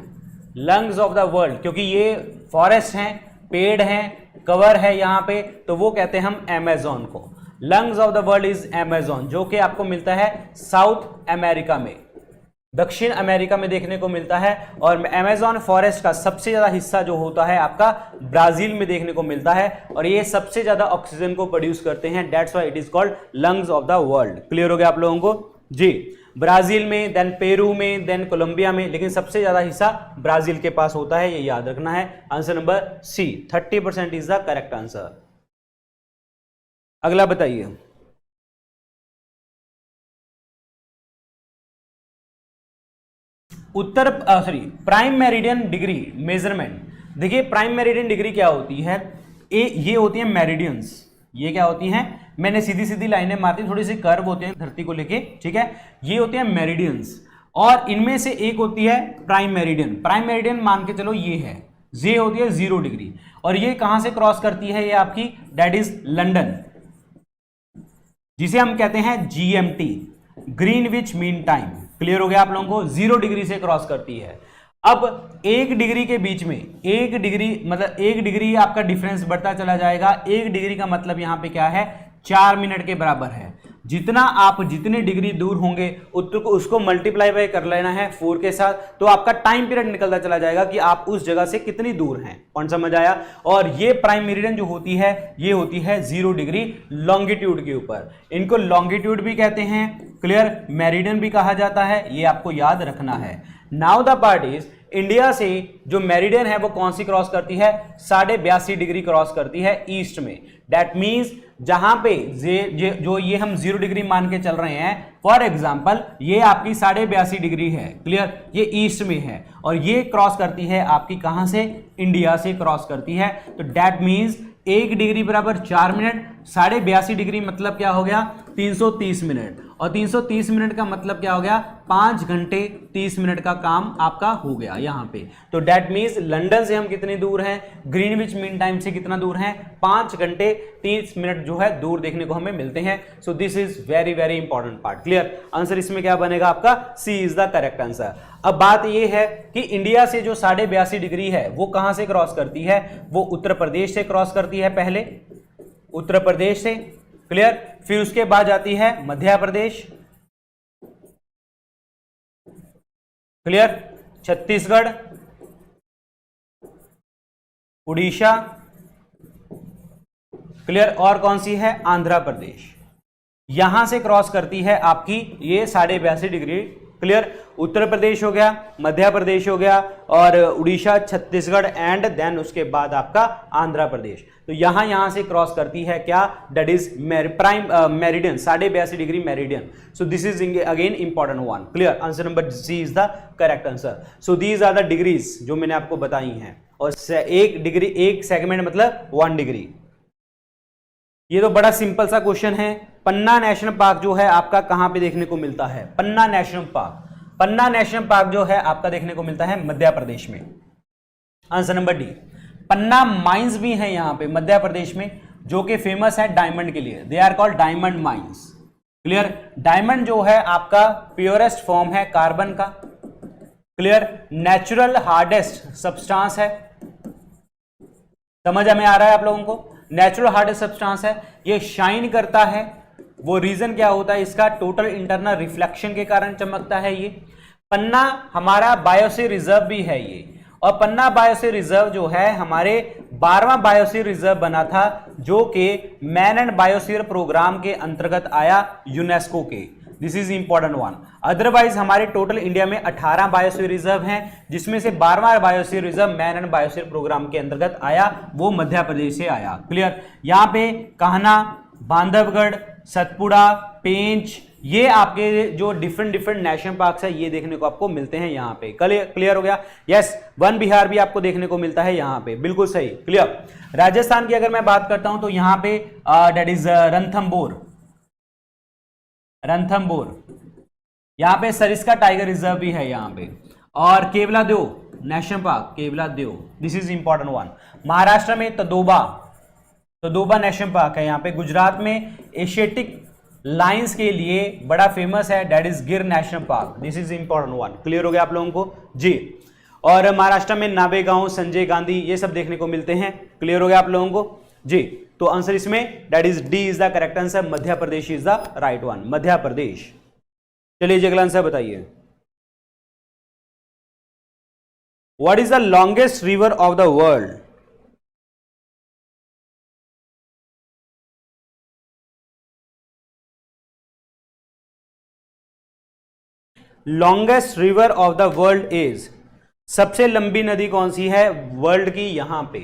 लंग्स ऑफ द वर्ल्ड, क्योंकि ये फॉरेस्ट हैं, पेड़ हैं, कवर है यहाँ पे, तो वो कहते हैं हम अमेज़न को। Lungs of the world is Amazon, जो कि आपको मिलता है साउथ अमेरिका में, दक्षिण अमेरिका में देखने को मिलता है। और अमेज़न फॉरेस्ट का सबसे ज्यादा हिस्सा जो होता है आपका ब्राजील में देखने को मिलता है, और ये सबसे ज्यादा ऑक्सीजन को प्रोड्यूस करते हैं। That's why it is called lungs of the world. Clear हो गया आप लोगों को? जी। ब्राजील में, देन पेरू में, देन कोलंबिया में, लेकिन सबसे ज्यादा हिस्सा ब्राजील के पास होता है, ये याद रखना है। Answer number C, 30% is the correct answer. अगला बताइए। Prime meridian degree measurement. देखिए प्राइम मेरिडियन डिग्री क्या होती है, ये होती है मेरिडियंस। ये क्या होती हैं, मैंने सीधी सीधी लाइनें मारती, थोड़ी सी कर्व होते हैं धरती को लेके, ठीक है। ये होते हैं मेरिडियंस और इनमें से एक होती है प्राइम मेरिडियन। प्राइम मेरिडियन मान के चलो ये है, ये होती है 0 डिग्री और ये कहां से क्रॉस करती है, ये आपकी दैट इज लंदन, जिसे हम कहते हैं GMT, Greenwich mean time. Clear हो गया आप लोगों को, 0 डिग्री से क्रॉस करती है। अब 1 डिग्री के बीच में 1 डिग्री मतलब 1 डिग्री आपका डिफरेंस बढ़ता चला जाएगा। 1 डिग्री का मतलब यहां पे क्या है, 4 मिनट के बराबर है। जितना आप जितने डिग्री दूर होंगे उसको मल्टीप्लाई बाय कर लेना है 4 के साथ, तो आपका टाइम पीरियड निकलता चला जाएगा कि आप उस जगह से कितनी दूर हैं। कौन समझ आया। और ये प्राइम मेरिडियन जो होती है ये होती है 0 डिग्री लॉन्गिट्यूड के ऊपर। इनको लॉन्गिट्यूड भी कहते हैं, क्लियर, मेरिडियन भी कहा जाता है, ये आपको याद रखना है। Now the part is, India से जो मेरिडियन है वो कौन सी क्रॉस करती है, 82.5 डिग्री क्रॉस करती है ईस्ट में। दैट मींस जहां पे जो ये हम 0 डिग्री मान के चल रहे हैं, फॉर एग्जांपल ये आपकी 82.5 डिग्री है, क्लियर, ये ईस्ट में है और ये क्रॉस करती है आपकी कहां से, इंडिया से क्रॉस करती है। तो दैट मींस 1 डिग्री बराबर 4 मिनट, 82.5 डिग्री मतलब क्या हो गया, 330 मिनट, और 330 मिनट का मतलब क्या हो गया, 5 घंटे 30 मिनट का काम आपका हो गया यहां पे। तो दैट मींस लंदन से हम कितनी दूर हैं, ग्रीनविच मीन टाइम से कितना दूर हैं, 5 घंटे 30 मिनट जो है दूर देखने को हमें मिलते हैं। So this is very very important part. Clear, answer इसमें क्या बनेगा आपका, C is the correct answer. अब बात यह है कि इंडिया से जो 82.5 डिग्री है वो कहां से क्रॉस करती है, वो उत्तर प्रदेश से क्रॉस करती है, पहले उत्तर प्रदेश से, क्लियर, फिर उसके बाद जाती है मध्य प्रदेश, क्लियर, छत्तीसगढ़, उड़ीसा, क्लियर, और कौन सी है, आंध्र प्रदेश। यहां से क्रॉस करती है आपकी ये 82.5 डिग्री, क्लियर। उत्तर प्रदेश हो गया, मध्य प्रदेश हो गया और उड़ीसा, छत्तीसगढ़ एंड देन उसके बाद आपका आंध्र प्रदेश। तो यहां से क्रॉस करती है क्या, that is prime meridian, 82.5 degree meridian. So this is again important one. Clear, answer number C is the correct answer. So these are the degrees जो मैंने आपको बताई हैं, और 1 डिग्री 1 सेगमेंट मतलब 1 डिग्री। ये तो बड़ा सिंपल सा क्वेश्चन है। पन्ना नेशनल पार्क जो है आपका कहां पे देखने को मिलता है, पन्ना नेशनल पार्क। पन्ना नेशनल पार्क जो है आपका देखने को मिलता है मध्य प्रदेश में। Answer number D. Panna mines भी है यहां पे मध्य प्रदेश में, जो कि फेमस है डायमंड के लिए, they are called diamond mines. Clear, diamond जो है आपका प्योरेस्ट फॉर्म है कार्बन का, क्लियर, नेचुरल हार्डेस्ट सब्सटेंस है। समझ में आ रहा है आप लोगों को, नेचुरल हार्डेस्ट सब्सटेंस है, ये शाइन करता है। वो रीजन क्या होता है इसका, टोटल इंटरनल रिफ्लेक्शन के कारण चमकता है ये। पन्ना हमारा बायोस्फीयर रिजर्व भी है ये, और पन्ना बायोस्फीयर रिजर्व जो है हमारे 12वां बायोस्फीयर रिजर्व बना था, जो कि मैन एंड बायोस्फीयर प्रोग्राम के अंतर्गत आया यूनेस्को के। This is important one. Otherwise हमारे टोटल इंडिया में 18 बायोस्फीयर रिजर्व हैं, जिसमें से 12वां biosphere reserve man and biosphere programme के अंतर्गत आया, वो मध्य प्रदेश से आया। क्लियर, यहाँ पे कान्हा, बांधवगढ़, सतपुड़ा, पेंच, ये आपके जो डिफरेंट नेशनल पार्क्स है ये देखने को आपको मिलते हैं यहाँ पे। क्लियर हो गया। यस, वन विहार भी आपको देखने को मिलता है यहाँ पे, बिल्कुल सही। क्लियर, राजस्थान की अगर मैं बात करता हूं तो यहाँ पे दैट इज रणथंबोर, यहाँ पे सरिस्का टाइगर रिजर्व भी है यहाँ पे, और Keoladeo national park, Keoladeo, this is important one. Maharashtra में तदोबा नेशनल पार्क है यहाँ पे। गुजरात में एशियाटिक लाइंस के लिए बड़ा फेमस है, दैट इज गिर national park, this is important one. Clear हो गया आप लोगों को जी। और महाराष्ट्र में नावेगांव, संजय गांधी, ये सब देखने को मिलते हैं। क्लियर हो गया आप लोगों को जी। तो आंसर इसमें that is D is the correct answer, Madhya Pradesh is the right one, Madhya Pradesh. चलिए जी अगला आंसर बताइए। What is the longest river of the world? Longest river of the world is, सबसे लंबी नदी कौन सी है वर्ल्ड की यहां पे?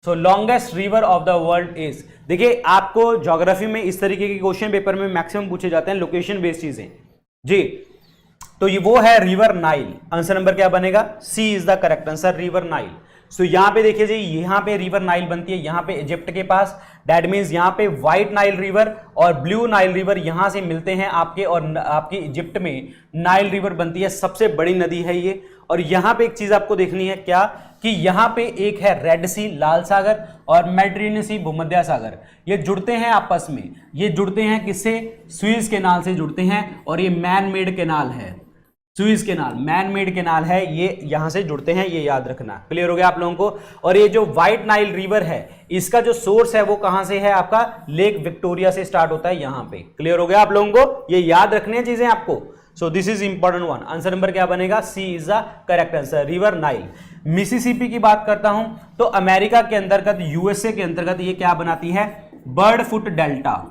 So longest river of the world is, देखिए आपको ज्योग्राफी में इस तरीके के क्वेश्चन पेपर में मैक्सिमम पूछे जाते हैं लोकेशन बेस्ड चीजें जी। तो ये वो है रिवर नाइल। आंसर नंबर क्या बनेगा? C is the correct answer, river Nile. So यहां पे देखिए जी, यहां पे रिवर नाइल बनती है यहां पे इजिप्ट के पास। दैट मींस यहां पे व्हाइट नाइल रिवर और ब्लू नाइल रिवर यहां से मिलते हैं आपके, और आपकी इजिप्ट में नाइल रिवर बनती है, सबसे बड़ी नदी है ये। और यहां पे एक चीज आपको देखनी है क्या, कि यहां पे एक है रेड सी लाल सागर और मेडिटेरेनियन सी भूमध्य सागर, ये जुड़ते हैं आपस में। ये जुड़ते हैं किससे? सुइज कैनाल से जुड़ते हैं, और ये मैन मेड कैनाल है। Swiss canal man made canal है, ये यहां से जुड़ते हैं, ये याद रखना। क्लियर हो गया आप लोगों को? और ये जो व्हाइट नाइल रिवर है, इसका जो सोर्स है वो कहां से है? आपका लेक विक्टोरिया से स्टार्ट होता है यहां पे। क्लियर हो गया आप लोगों को? ये याद रखनी है चीजें आपको। So this is important one. Answer number क्या बनेगा? C is the correct answer, river Nile. Mississippi की बात करता हूं तो अमेरिका के अंतर्गत, यूएसए के अंतर्गत ये क्या बनाती है? Bird foot delta.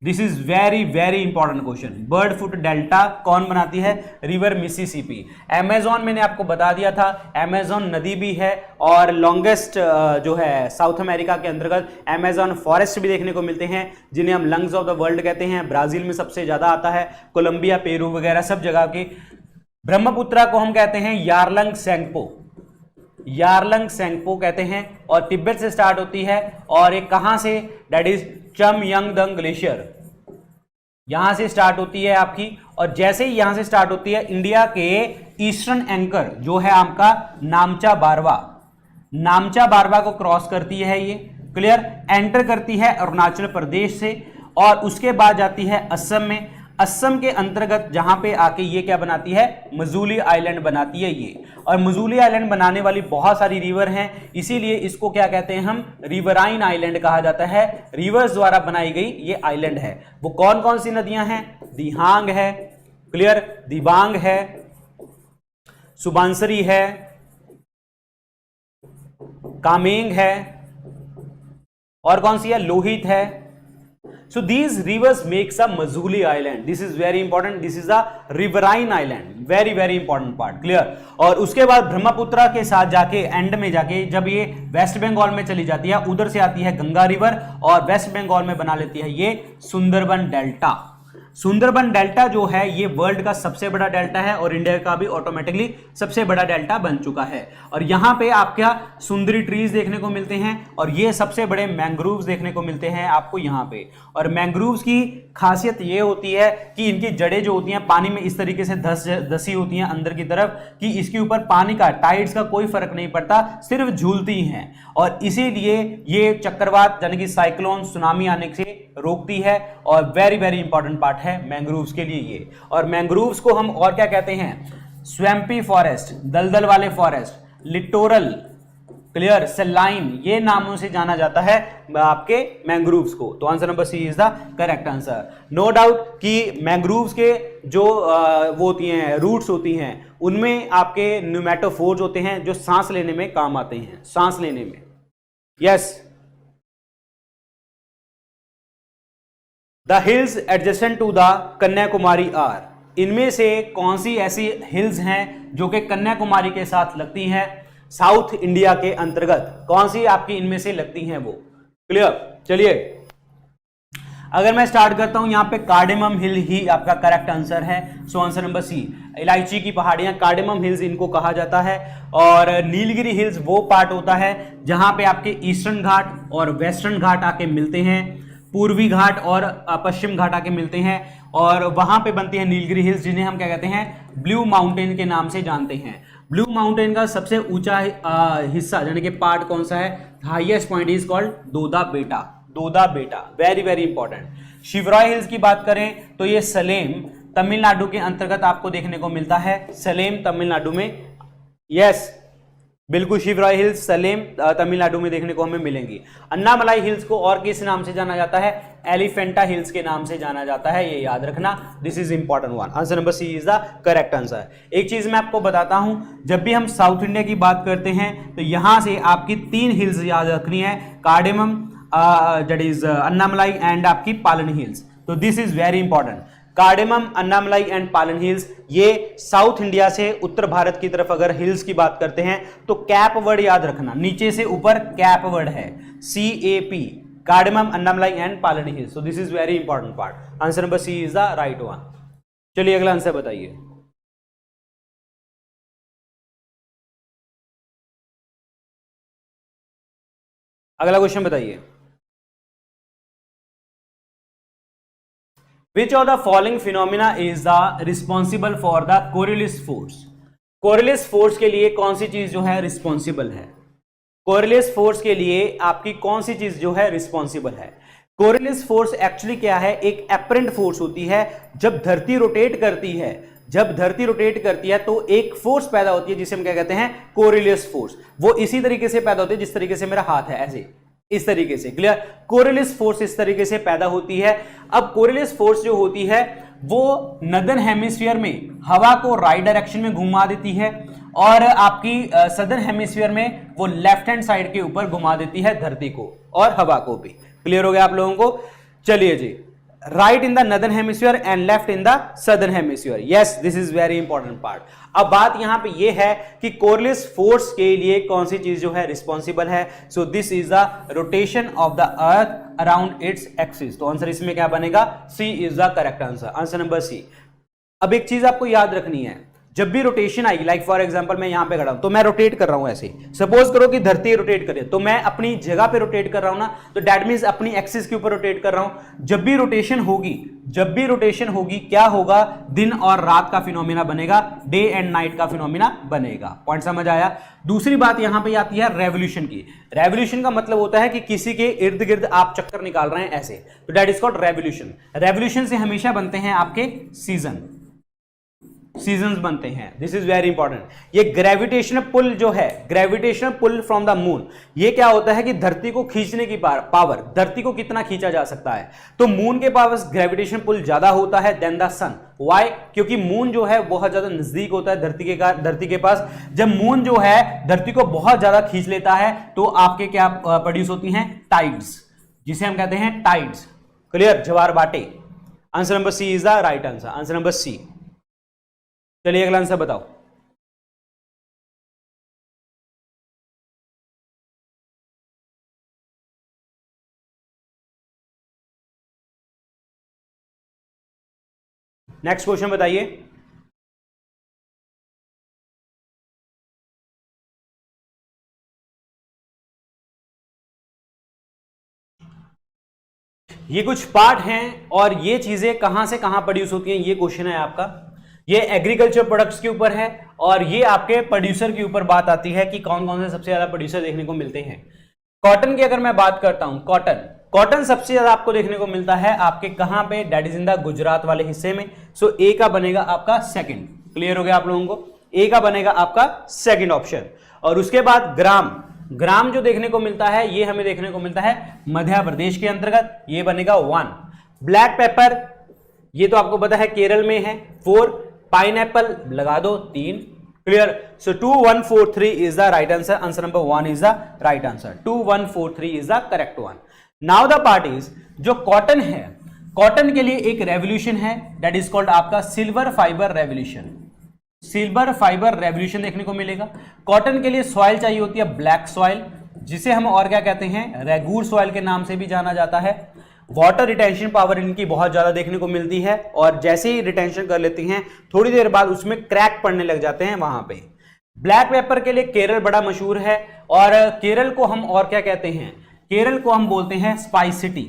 This is very very important question. Bird foot delta कौन बनाती है? River Mississippi. अमेजॉन मैंने आपको बता दिया था, अमेजॉन नदी भी है, और लॉन्गेस्ट जो है साउथ अमेरिका के अंतर्गत अमेजॉन फॉरेस्ट भी देखने को मिलते हैं, जिन्हें हम लंग्स ऑफ द वर्ल्ड कहते हैं। ब्राजील में सबसे ज्यादा आता है, कोलंबिया, पेरू वगैरह सब जगह के। ब्रह्मपुत्रा को हम कहते हैं यारलंग सेंगपो, यारलंग सेंगपो कहते हैं, और तिब्बत से स्टार्ट होती है। और ये कहां से? दैट इज चमयंगदंग ग्लेशियर, यहां से स्टार्ट होती है आपकी। और जैसे ही यहां से स्टार्ट होती है, इंडिया के ईस्टर्न एंकर जो है आपका नामचा बारवा, नामचा बारवा को क्रॉस करती है ये। क्लियर? एंटर करती है अरुणाचल प्रदेश से, और उसके बाद जाती है असम में। असम के अंतर्गत जहां पे आके ये क्या बनाती है? मजूली आइलैंड बनाती है ये। और मजूली आइलैंड बनाने वाली बहुत सारी रिवर हैं, इसीलिए इसको क्या कहते हैं हम? रिवराइन आइलैंड कहा जाता है। रिवर्स द्वारा बनाई गई ये आइलैंड है। वो कौन कौन सी नदियां हैं? दिहांग है, क्लियर, दिबांग है, सुबांसरी है, कामेंग है, और कौन सी है? लोहित है। So these rivers makes a Majuli island. This is very important. This is a riverine island. Very very important part. Clear? और उसके बाद ब्रह्मपुत्रा के साथ जाके एंड में जाके जब ये वेस्ट बंगाल में चली जाती है, उधर से आती है गंगा रिवर और वेस्ट बंगाल में बना लेती है ये सुंदरबन डेल्टा। सुंदरबन डेल्टा जो है ये वर्ल्ड का सबसे बड़ा डेल्टा है, और इंडिया का भी ऑटोमेटिकली सबसे बड़ा डेल्टा बन चुका है। और यहां पे आपका सुंदरी ट्रीज देखने को मिलते हैं, और ये सबसे बड़े मैंग्रोव्स देखने को मिलते हैं आपको यहां पे। और मैंग्रोव्स की खासियत ये होती है कि इनकी जड़ें जो होती हैं पानी में इस तरीके से धसी होती हैं अंदर की तरफ, कि इसके ऊपर पानी का, टाइड्स का कोई फर्क नहीं पड़ता, सिर्फ झूलती हैं। और इसीलिए ये चक्रवात यानी कि साइक्लोन, सुनामी आने से रोकती है, और वेरी वेरी इंपॉर्टेंट पार्ट है मैंग्रोव्स के लिए ये। और मैंग्रोव्स को हम और क्या कहते हैं? स्वैम्पी फॉरेस्ट, दलदल वाले फॉरेस्ट, लिटोरल, क्लियर, सेलाइन, ये नामों से जाना जाता है आपके मैंग्रोव्स को। तो answer number C is the correct answer. No doubt कि मैंग्रोव्स के जो वो होती हैं, रूट्स होती हैं, उनमें आपके न्यूमेटोफोर्स होते हैं जो सांस लेने में काम आते हैं, सांस लेने में। Yes, the hills adjacent to the Kanyakumari are, इनमें से कौन सी ऐसी हिल्स हैं जो कि कन्याकुमारी के साथ लगती हैं? साउथ इंडिया के अंतर्गत कौन सी आपकी इनमें से लगती हैं वो? क्लियर? चलिए अगर मैं स्टार्ट करता हूं, यहां पे कार्डेमम हिल ही आपका करेक्ट आंसर है। सो आंसर नंबर सी, इलायची की पहाड़ियां, कार्डेमम हिल्स इनको कहा जाता है। और नीलगिरी हिल्स वो पार्ट होता है जहां पे आपके ईस्टर्न घाट और वेस्टर्न घाट आके मिलते हैं, पूर्वी घाट और पश्चिम घाट आके मिलते हैं, और वहां पे बनती है नीलगिरी हिल्स, जिन्हें हम क्या कहते हैं? ब्लू माउंटेन के नाम से जानते हैं। ब्लू माउंटेन का सबसे ऊंचा हिस्सा यानी कि पार्ट कौन सा है? Highest point is called Dodda Betta, Dodda Betta, very very important. Shevaroy hills की बात करें तो ये सलेम तमिलनाडु के अंतर्गत आपको देखने को मिलता है, सलेम तमिलनाडु में। यस, बिल्कुल, शिवराय हिल्स सलेम तमिलनाडु में देखने को हमें मिलेंगी। अन्नामलाई हिल्स को और किस नाम से जाना जाता है? एलिफेंटा हिल्स के नाम से जाना जाता है, ये याद रखना। This is important one. Answer number C is the correct answer. एक चीज मैं आपको बताता हूं, जब भी हम साउथ इंडिया की बात करते हैं तो यहां से आपकी 3 हिल्स याद रखनी है, cardamom, that is Annamalai and आपकी पालन हिल्स। तो this is very important. Cardamom, Anamalai and Palani hills, ये साउथ इंडिया से उत्तर भारत की तरफ अगर हिल्स की बात करते हैं तो कैप वर्ड याद रखना, नीचे से ऊपर कैप वर्ड है, CAP, cardamom, Anamalai and Palani hills. So this is very important part. Answer number C is the right one. चलिए अगला आंसर बताइए। अगला क्वेश्चन बताइए, which of the following phenomena is the responsible for the Coriolis force. Coriolis force के लिए कौन सी चीज जो है रिस्पॉन्सिबल है? कोरिलिस फोर्स के लिए आपकी कौन सी चीज जो है रिस्पॉन्सिबल है? कोरिलिस फोर्स एक्चुअली क्या है? एक एपरेंट फोर्स होती है। जब धरती रोटेट करती है, जब धरती रोटेट करती है तो एक फोर्स पैदा होती है जिसे हम क्या कहते हैं? Coriolis force. वो इसी तरीके से पैदा होती है जिस तरीके से मेरा हाथ है, ऐसे, इस तरीके से। क्लियर? कोरिलिस फोर्स इस तरीके से पैदा होती है। अब कोरिलिस फोर्स जो होती है वो नदर्न हेमिस्फीयर में हवा को राइट डायरेक्शन में घुमा देती है और आपकी सदर्न हेमिस्फीयर में वो लेफ्ट हैंड साइड के ऊपर घुमा देती है धरती को और हवा को भी। क्लियर हो गया आप लोगों को? चलिए जी, right in the northern hemisphere and left in the southern hemisphere. Yes, this is very important part. अब बात यहां पे ये है कि कोरिलिस फोर्स के लिए कौन सी चीज जो है रिस्पॉन्सिबल है? So this is the rotation of the earth around its axis. तो आंसर इसमें क्या बनेगा? C is the correct answer, answer number C. अब एक चीज आपको याद रखनी है, जब भी रोटेशन आएगी, लाइक फॉर एग्जांपल मैं यहां पे खड़ा हूं तो मैं रोटेट कर रहा हूं ऐसे, सपोज करो कि धरती रोटेट करे तो मैं अपनी जगह पे रोटेट कर रहा हूं ना, तो दैट मींस अपनी एक्सिस के ऊपर रोटेट कर रहा हूं। जब भी रोटेशन होगी, जब भी रोटेशन होगी, क्या होगा? दिन और रात का फिनोमिना बनेगा, डे एंड नाइट का फिनोमिना बनेगा। पॉइंट समझ आया? दूसरी बात यहां पे आती है रेवोल्यूशन की। रेवोल्यूशन का मतलब होता है कि किसी के इर्द गिर्द आप चक्कर निकाल रहे हैं ऐसे, तो that is called revolution. Revolution से हमेशा बनते हैं आपके सीजन, सीजन्स बनते हैं। This is very important. ये ग्रेविटेशनल पुल जो है, gravitational pull from the moon, ये क्या होता है कि धरती को खींचने की पावर, धरती को कितना खींचा जा सकता है, तो मून के पास ग्रेविटेशनल पुल ज्यादा होता है देन द सन। व्हाई? क्योंकि मून जो है बहुत ज्यादा नजदीक होता है धरती के पास। जब मून जो है धरती को बहुत ज्यादा खींच लेता है तो आपके क्या प्रोड्यूस होती हैं? टाइड्स, जिसे हम कहते हैं टाइड्स। क्लियर? ज्वार भाटे। Answer number C is the right answer, answer number C. चलिए अगला आंसर बताओ। नेक्स्ट क्वेश्चन बताइए। ये कुछ पार्ट हैं और ये चीजें कहां से कहां प्रोड्यूस होती हैं, ये क्वेश्चन है आपका। ये एग्रीकल्चर प्रोडक्ट्स के ऊपर है और ये आपके प्रोड्यूसर के ऊपर बात आती है कि कौन कौन से सबसे ज्यादा प्रोड्यूसर देखने को मिलते हैं। कॉटन की अगर मैं बात करता हूं, कॉटन, कॉटन सबसे ज्यादा आपको देखने को मिलता है आपके कहां पे? That is in the Gujarat वाले हिस्से में। सो ए का बनेगा आपका सेकंड। क्लियर हो गया आप लोगों को? ए का बनेगा आपका सेकंड ऑप्शन। और उसके बाद ग्राम, ग्राम जो देखने को मिलता है ये हमें देखने को मिलता है मध्य प्रदेश के अंतर्गत, ये बनेगा 1। ब्लैक पेपर, ये तो आपको पता है केरल में है, 4। पाइनएप्पल लगा दो, 3। Clear? So 2143 is the right answer, answer number 1 is the right answer, 2143 is the correct one. Now the part is, जो कॉटन है, कॉटन के लिए एक रेवोल्यूशन है दैट इज कॉल्ड आपका silver fibre revolution. Silver fibre revolution देखने को मिलेगा। कॉटन के लिए सॉइल चाहिए होती है ब्लैक सॉइल, जिसे हम और क्या कहते हैं? रेगूर सॉइल के नाम से भी जाना जाता है। वाटर रिटेंशन पावर इनकी बहुत ज्यादा देखने को मिलती है और जैसे ही रिटेंशन कर लेती हैं थोड़ी देर बाद उसमें क्रैक पड़ने लग जाते हैं वहां पे। ब्लैक पेपर के लिए केरल बड़ा मशहूर है और केरल को हम और क्या कहते हैं? केरल को हम बोलते हैं स्पाइस सिटी,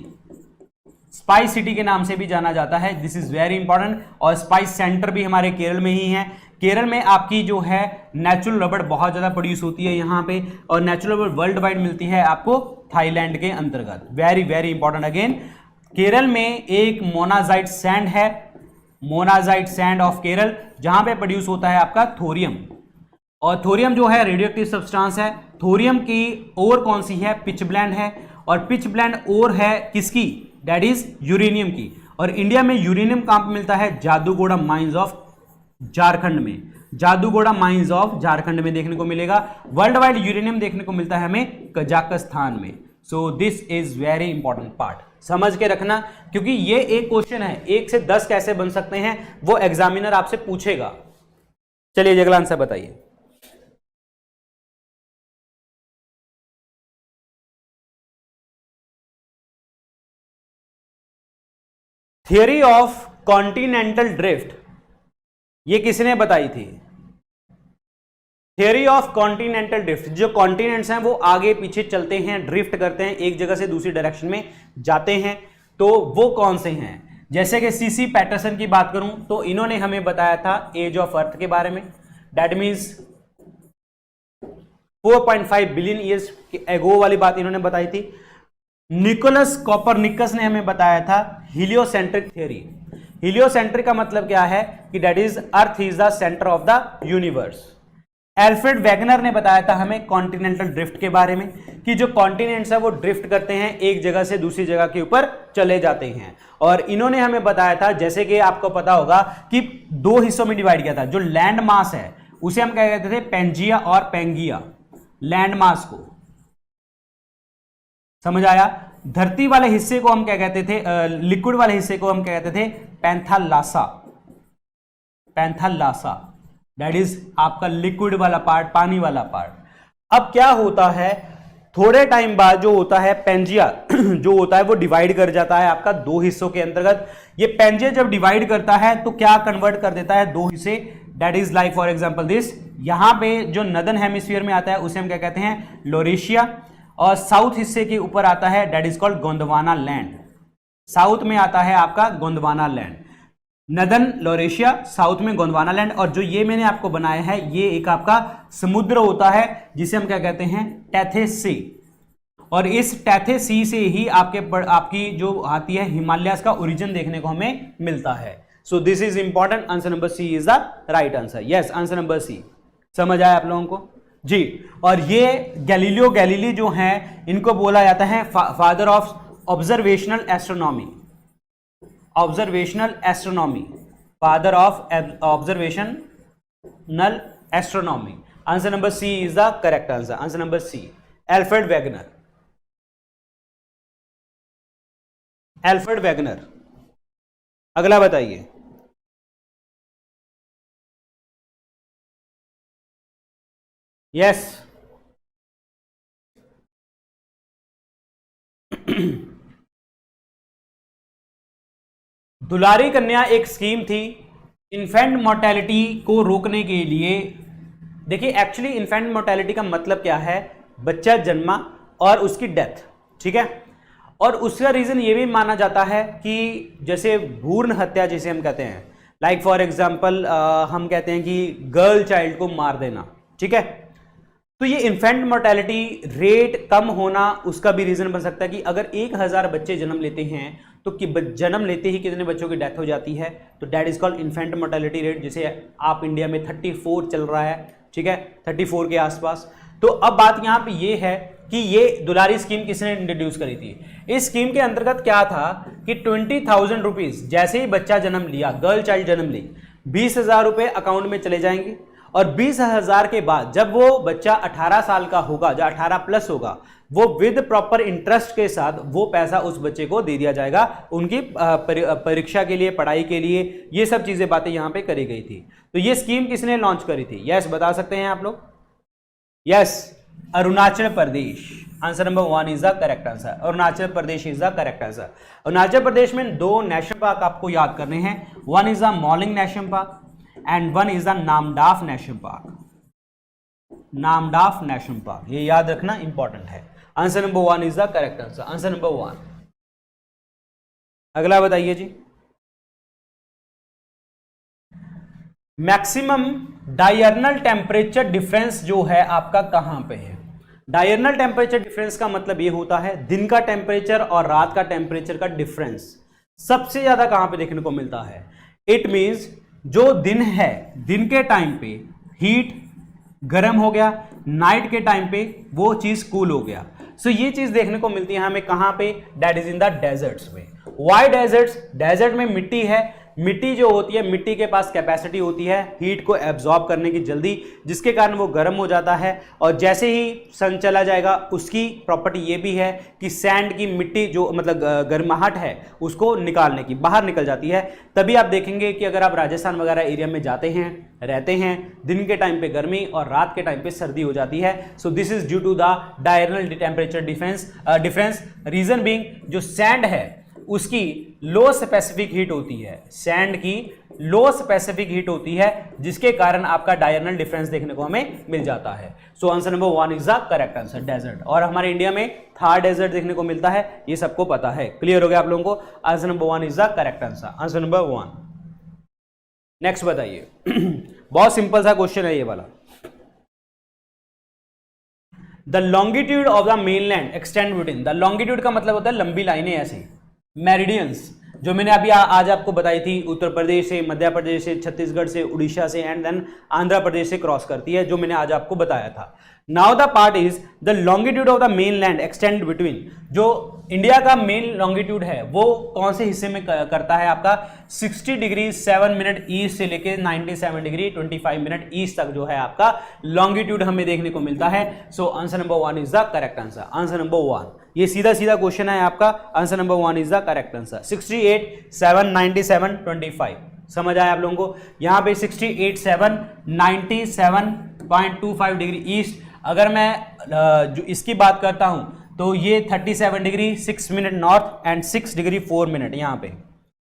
स्पाइस सिटी के नाम से भी जाना जाता है। This is very important. और स्पाइस सेंटर भी हमारे केरल में ही है। केरल में आपकी जो है नेचुरल रबड़ बहुत ज्यादा प्रोड्यूस होती है यहाँ पे, और नेचुरल रबड़ वर्ल्ड वाइड मिलती है आपको थाईलैंड के अंतर्गत। Very very important again. Kerala में एक मोनाजाइट सैंड है, मोनाजाइट सैंड ऑफ केरल, जहां पे प्रोड्यूस होता है आपका थोरियम। और थोरियम जो है रेडियोएक्टिव सब्सटेंस है। थोरियम की ओर कौन सी है? पिच ब्लेंड है। और पिच ब्लेंड ओर है किसकी? दैट इज यूरेनियम की। और इंडिया में यूरेनियम कहां पे मिलता है? जादूगोड़ा माइंस ऑफ झारखंड में, जादूगोड़ा माइंस ऑफ झारखंड में देखने को मिलेगा। वर्ल्ड वाइड यूरेनियम देखने को मिलता है हमें कजाकिस्तान में। सो this is very important part, समझ के रखना, क्योंकि ये एक क्वेश्चन है, 1 से 10 कैसे बन सकते हैं वो एग्जामिनर आपसे पूछेगा। चलिए अगला आंसर बताइए। थियरी ऑफ कॉन्टिनेंटल ड्रिफ्ट ये किसने बताई थी? थियरी ऑफ कॉन्टिनेंटल ड्रिफ्ट, जो कॉन्टिनेंट्स हैं वो आगे पीछे चलते हैं, ड्रिफ्ट करते हैं, एक जगह से दूसरी डायरेक्शन में जाते हैं, तो वो कौन से हैं? जैसे कि सीसी पैटरसन की बात करूं तो इन्होंने हमें बताया था एज ऑफ अर्थ के बारे में, that means 4.5 billion years ago वाली बात इन्होंने बताई थी। निकोलस कॉपरनिकस ने हमें बताया था हीलियोसेंट्रिक थ्योरी। हीलियोसेंट्रिक का मतलब क्या है कि that is earth is the centre of the universe. Alfred Wagner ने बताया था हमें कॉन्टिनेंटल ड्रिफ्ट के बारे में कि जो कॉन्टिनेंट्स है वो ड्रिफ्ट करते हैं, एक जगह से दूसरी जगह के ऊपर चले जाते हैं। और इन्होंने हमें बताया था, जैसे कि आपको पता होगा कि दो हिस्सों में डिवाइड किया था, जो लैंड मास है उसे हम क्या कहते थे, पेंजिया और पेंगिया, लैंड मास को, समझ आया। धरती वाले हिस्से को हम क्या कहते थे, लिक्विड वाले हिस्से को हम क्या कहते थे, पैंथालासा, पैंथालासा, दैट इज आपका लिक्विड वाला पार्ट, पानी वाला पार्ट। अब क्या होता है, थोड़े टाइम बाद जो होता है पेंजिया जो होता है वो डिवाइड कर जाता है आपका दो हिस्सों के अंतर्गत। ये पेंजिया जब डिवाइड करता है तो क्या कन्वर्ट कर देता है, दो हिस्से, that is like for example this. यहां पे जो नदर्न हेमिस्फीयर में आता है उसे हम क्या कहते हैं, लोरेशिया, और साउथ हिस्से के ऊपर आता है that is called Gondwana land. South में आता है आपका Gondwana land, northern Laurasia, south में गोंडवाना लैंड। और जो ये मैंने आपको बनाया है ये एक आपका समुद्र होता है जिसे हम क्या कहते हैं, टेथेस सी। और इस टेथेस सी से ही आपकी जो आती है हिमालयस का ओरिजिन देखने को हमें मिलता है। So this is important, answer number C is the right answer. Yes, answer number C. समझ आया आप लोगों को जी। और ये गैलीलियो गैलीली जो हैं इनको बोला जाता है father of observational astronomy, observational astronomy, father of observational astronomy. Answer number C is the correct answer, answer number C, Alfred Wegener, Alfred Wegener. अगला बताइए। यस दुलारी कन्या एक स्कीम थी इन्फेंट मोर्टेलिटी को रोकने के लिए। देखिए एक्चुअली इन्फेंट मोर्टेलिटी का मतलब क्या है, बच्चा जन्मा और उसकी डेथ, ठीक है। और उसका रीजन ये भी माना जाता है कि जैसे भ्रूण हत्या जिसे हम कहते हैं, लाइक फॉर एग्जांपल हम कहते हैं कि गर्ल चाइल्ड को मार देना, ठीक है। तो ये इन्फेंट मोर्टेलिटी रेट कम होना उसका भी रीजन बन सकता है कि अगर 1000 बच्चे जन्म लेते हैं तो जन्म लेते ही कितने बच्चों की डेथ हो जाती है, तो that is called infant mortality rate, जिसे आप इंडिया में 34 चल रहा है, ठीक है, 34 के आसपास। तो अब बात यहाँ पे ये है कि ये दुलारी स्कीम किसने इंट्रोड्यूस करी थी। इस स्कीम के अंतर्गत क्या था कि 20,000 रुपीज जैसे ही बच्चा जन्म लिया, गर्ल चाइल्ड जन्म ली, 20,000 रुपए अकाउंट में चले जाएंगे। और 20,000 के बाद जब वो बच्चा 18 साल का होगा, जो 18 प्लस होगा, वो विद प्रॉपर इंटरेस्ट के साथ वो पैसा उस बच्चे को दे दिया जाएगा उनकी परीक्षा के लिए, पढ़ाई के लिए। ये सब चीजें बातें यहाँ पे करी गई थी। तो ये स्कीम किसने लॉन्च करी थी? यस, बता सकते हैं आप लोग? Yes, Arunachal Pradesh. Answer number 1 is the correct answer, Arunachal Pradesh is the correct answer. Arunachal Pradesh में 2 नेशनल पार्क आपको याद करने हैं, 1 is the Mouling national park and 1 is the Namdapha national park. Namdapha national park, ये याद रखना इंपॉर्टेंट है। Answer number 1 is the correct answer, answer number 1। अगला बताइए जी। मैक्सिमम डायरनल टेम्परेचर डिफरेंस जो है आपका कहां पे है? डायरनल टेम्परेचर डिफरेंस का मतलब ये होता है दिन का टेम्परेचर और रात का टेम्परेचर का डिफरेंस सबसे ज्यादा कहां पे देखने को मिलता है। इट मींस जो दिन है, दिन के टाइम पे हीट गर्म हो गया, नाइट के टाइम पे वो चीज कूल हो गया। सो ये चीज देखने को मिलती है हमें कहां पे? That is in the deserts में। Why deserts? डेजर्ट में मिट्टी है, मिट्टी जो होती है, मिट्टी के पास कैपेसिटी होती है हीट को एब्जॉर्ब करने की जल्दी, जिसके कारण वो गर्म हो जाता है। और जैसे ही सन चला जाएगा, उसकी प्रॉपर्टी ये भी है कि सैंड की मिट्टी जो मतलब गर्माहट है उसको निकालने की, बाहर निकल जाती है। तभी आप देखेंगे कि अगर आप राजस्थान वगैरह एरिया में जाते हैं, रहते हैं, दिन के टाइम पे गर्मी और रात के टाइम पे सर्दी हो जाती है। So this is due to the diurnal temperature difference. Reason being जो सैंड है उसकी लो स्पेसिफिक हीट होती है, सैंड की लो स्पेसिफिक हीट होती है, जिसके कारण आपका डायरनल डिफरेंस देखने को हमें मिल जाता है। So answer number 1 is the correct answer, desert. और हमारे इंडिया में थार डेजर्ट देखने को मिलता है, ये सबको पता है। क्लियर हो गया आप लोगों को? Answer number 1 is the correct answer, answer number 1। Next बताइए बहुत सिंपल सा क्वेश्चन है ये वाला। The longitude of the mainland extend within, the longitude का मतलब होता है लंबी लाइनें, ऐसे मेरिडियंस जो मैंने अभी आज आपको बताई थी, उत्तर प्रदेश से, मध्य प्रदेश से, छत्तीसगढ़ से, उड़ीसा से एंड देन आंध्र प्रदेश से क्रॉस करती है, जो मैंने आज आपको बताया था। Now the part is the longitude of the main land extend between, जो इंडिया का मेन लॉन्गिट्यूड है वो कौन से हिस्से में करता है आपका 60 डिग्री 7 मिनट ईस्ट से लेके 97 डिग्री 25 मिनट ईस्ट तक जो है आपका लॉन्गिट्यूड हमें देखने को मिलता है। So answer number 1 is the correct answer, answer number 1। ये सीधा सीधा क्वेश्चन है आपका, answer number 1 is the correct answer. 68 7 97 25 समझ आया आप लोगों को? यहां पे 68 7 97.25 डिग्री ईस्ट। अगर मैं जो इसकी बात करता हूं तो ये 37 degree 6 minute north and 6 degree 4 minute यहाँ पे,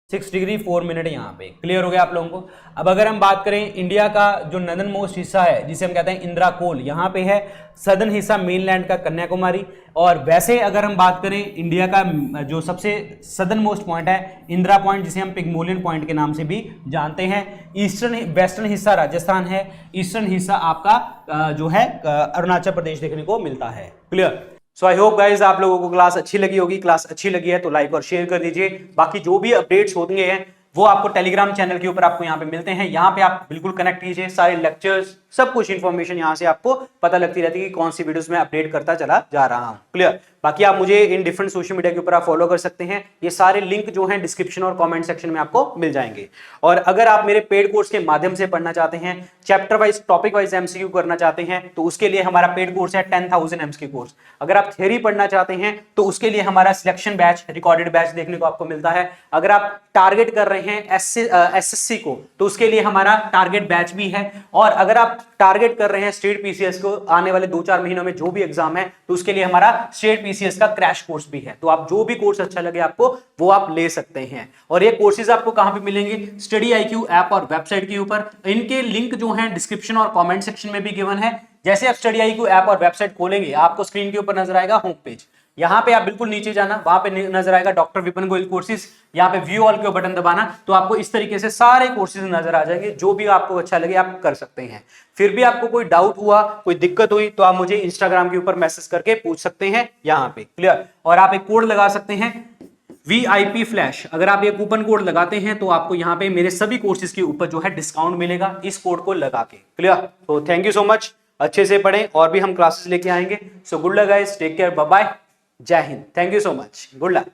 6 डिग्री 4 मिनट यहाँ पे। क्लियर हो गया आप लोगों को? अब अगर हम बात करें इंडिया का जो नदर्न मोस्ट हिस्सा है, जिसे हम कहते हैं इंदिरा कोल, यहाँ पे है सदर्न हिस्सा मेनलैंड का कन्याकुमारी। और वैसे अगर हम बात करें इंडिया का जो सबसे सदर्न मोस्ट पॉइंट है इंदिरा पॉइंट, जिसे हम पिग्मोलियन पॉइंट के नाम से भी जानते हैं। ईस्टर्न वेस्टर्न हिस्सा राजस्थान है, ईस्टर्न हिस्सा आपका जो है अरुणाचल प्रदेश देखने को मिलता है। Clear? So I hope guys आप लोगों को क्लास अच्छी लगी होगी। क्लास अच्छी लगी है तो लाइक और शेयर कर दीजिए। बाकी जो भी अपडेट्स होंगे हैं वो आपको टेलीग्राम चैनल के ऊपर आपको यहाँ पे मिलते हैं। यहाँ पे आप बिल्कुल कनेक्ट कीजिए, सारे लेक्चर्स सब कुछ इन्फॉर्मेशन यहाँ से आपको पता लगती रहती है कि कौन सी वीडियोस में अपडेट करता चला जा रहा हूँ। क्लियर? बाकी आप मुझे इन डिफरेंट सोशल मीडिया के ऊपर आप फॉलो कर सकते हैं। ये सारे लिंक जो हैं डिस्क्रिप्शन और कमेंट सेक्शन में आपको मिल जाएंगे। और अगर आप मेरे पेड कोर्स के माध्यम से पढ़ना चाहते हैं, chapter wise topic wise MCQ करना चाहते हैं, तो उसके लिए हमारा पेड कोर्स है 10,000 एमसीक्यू कोर्स। अगर आप थ्योरी पढ़ना चाहते हैं तो उसके लिए हमारा सिलेक्शन बैच, रिकॉर्डेड बैच देखने को आपको मिलता है। अगर आप टारगेट कर रहे हैं एसएससी को तो उसके लिए हमारा टारगेट बैच भी है। और अगर आप टारगेट कर रहे हैं स्टेट पीसीएस को आने वाले 2-4 महीनों में जो भी एग्जाम है, तो उसके लिए हमारा स्टेट पीसीएस का क्रैश कोर्स भी है। तो आप जो भी कोर्स अच्छा लगे आपको वो आप ले सकते हैं। और ये कोर्सेज आपको कहां पे मिलेंगे? स्टडी आईक्यू ऐप और वेबसाइट के ऊपर। इनके लिंक जो हैं डिस्क्रिप्शन और कमेंट सेक्शन में भी गिवन है। जैसे आप स्टडी आईक्यू ऐप और वेबसाइट खोलेंगे, आपको स्क्रीन के ऊपर नजर आएगा होम पेज। यहाँ पे आप बिल्कुल नीचे जाना, वहां पे नजर आएगा डॉक्टर विपिन गोयल कोर्सेज। यहाँ पे व्यू ऑल के बटन दबाना, तो आपको इस तरीके से सारे कोर्सेज नजर आ जाएंगे। जो भी आपको अच्छा लगे आप कर सकते हैं। फिर भी आपको कोई डाउट हुआ, कोई दिक्कत हुई, तो आप मुझे इंस्टाग्राम के ऊपर मैसेज करके पूछ सकते हैं यहाँ पे। क्लियर? और आप एक कोड लगा सकते हैं VIP फ्लैश। अगर आप ये कूपन कोड लगाते हैं तो आपको यहाँ पे मेरे सभी कोर्सेज के ऊपर जो है डिस्काउंट मिलेगा इस कोड को लगा के। क्लियर? तो थैंक यू सो मच, अच्छे से पढ़ें और भी हम क्लासेस लेके आएंगे। So good luck guys, take care, bye bye, जय हिंद, thank you so much, good luck.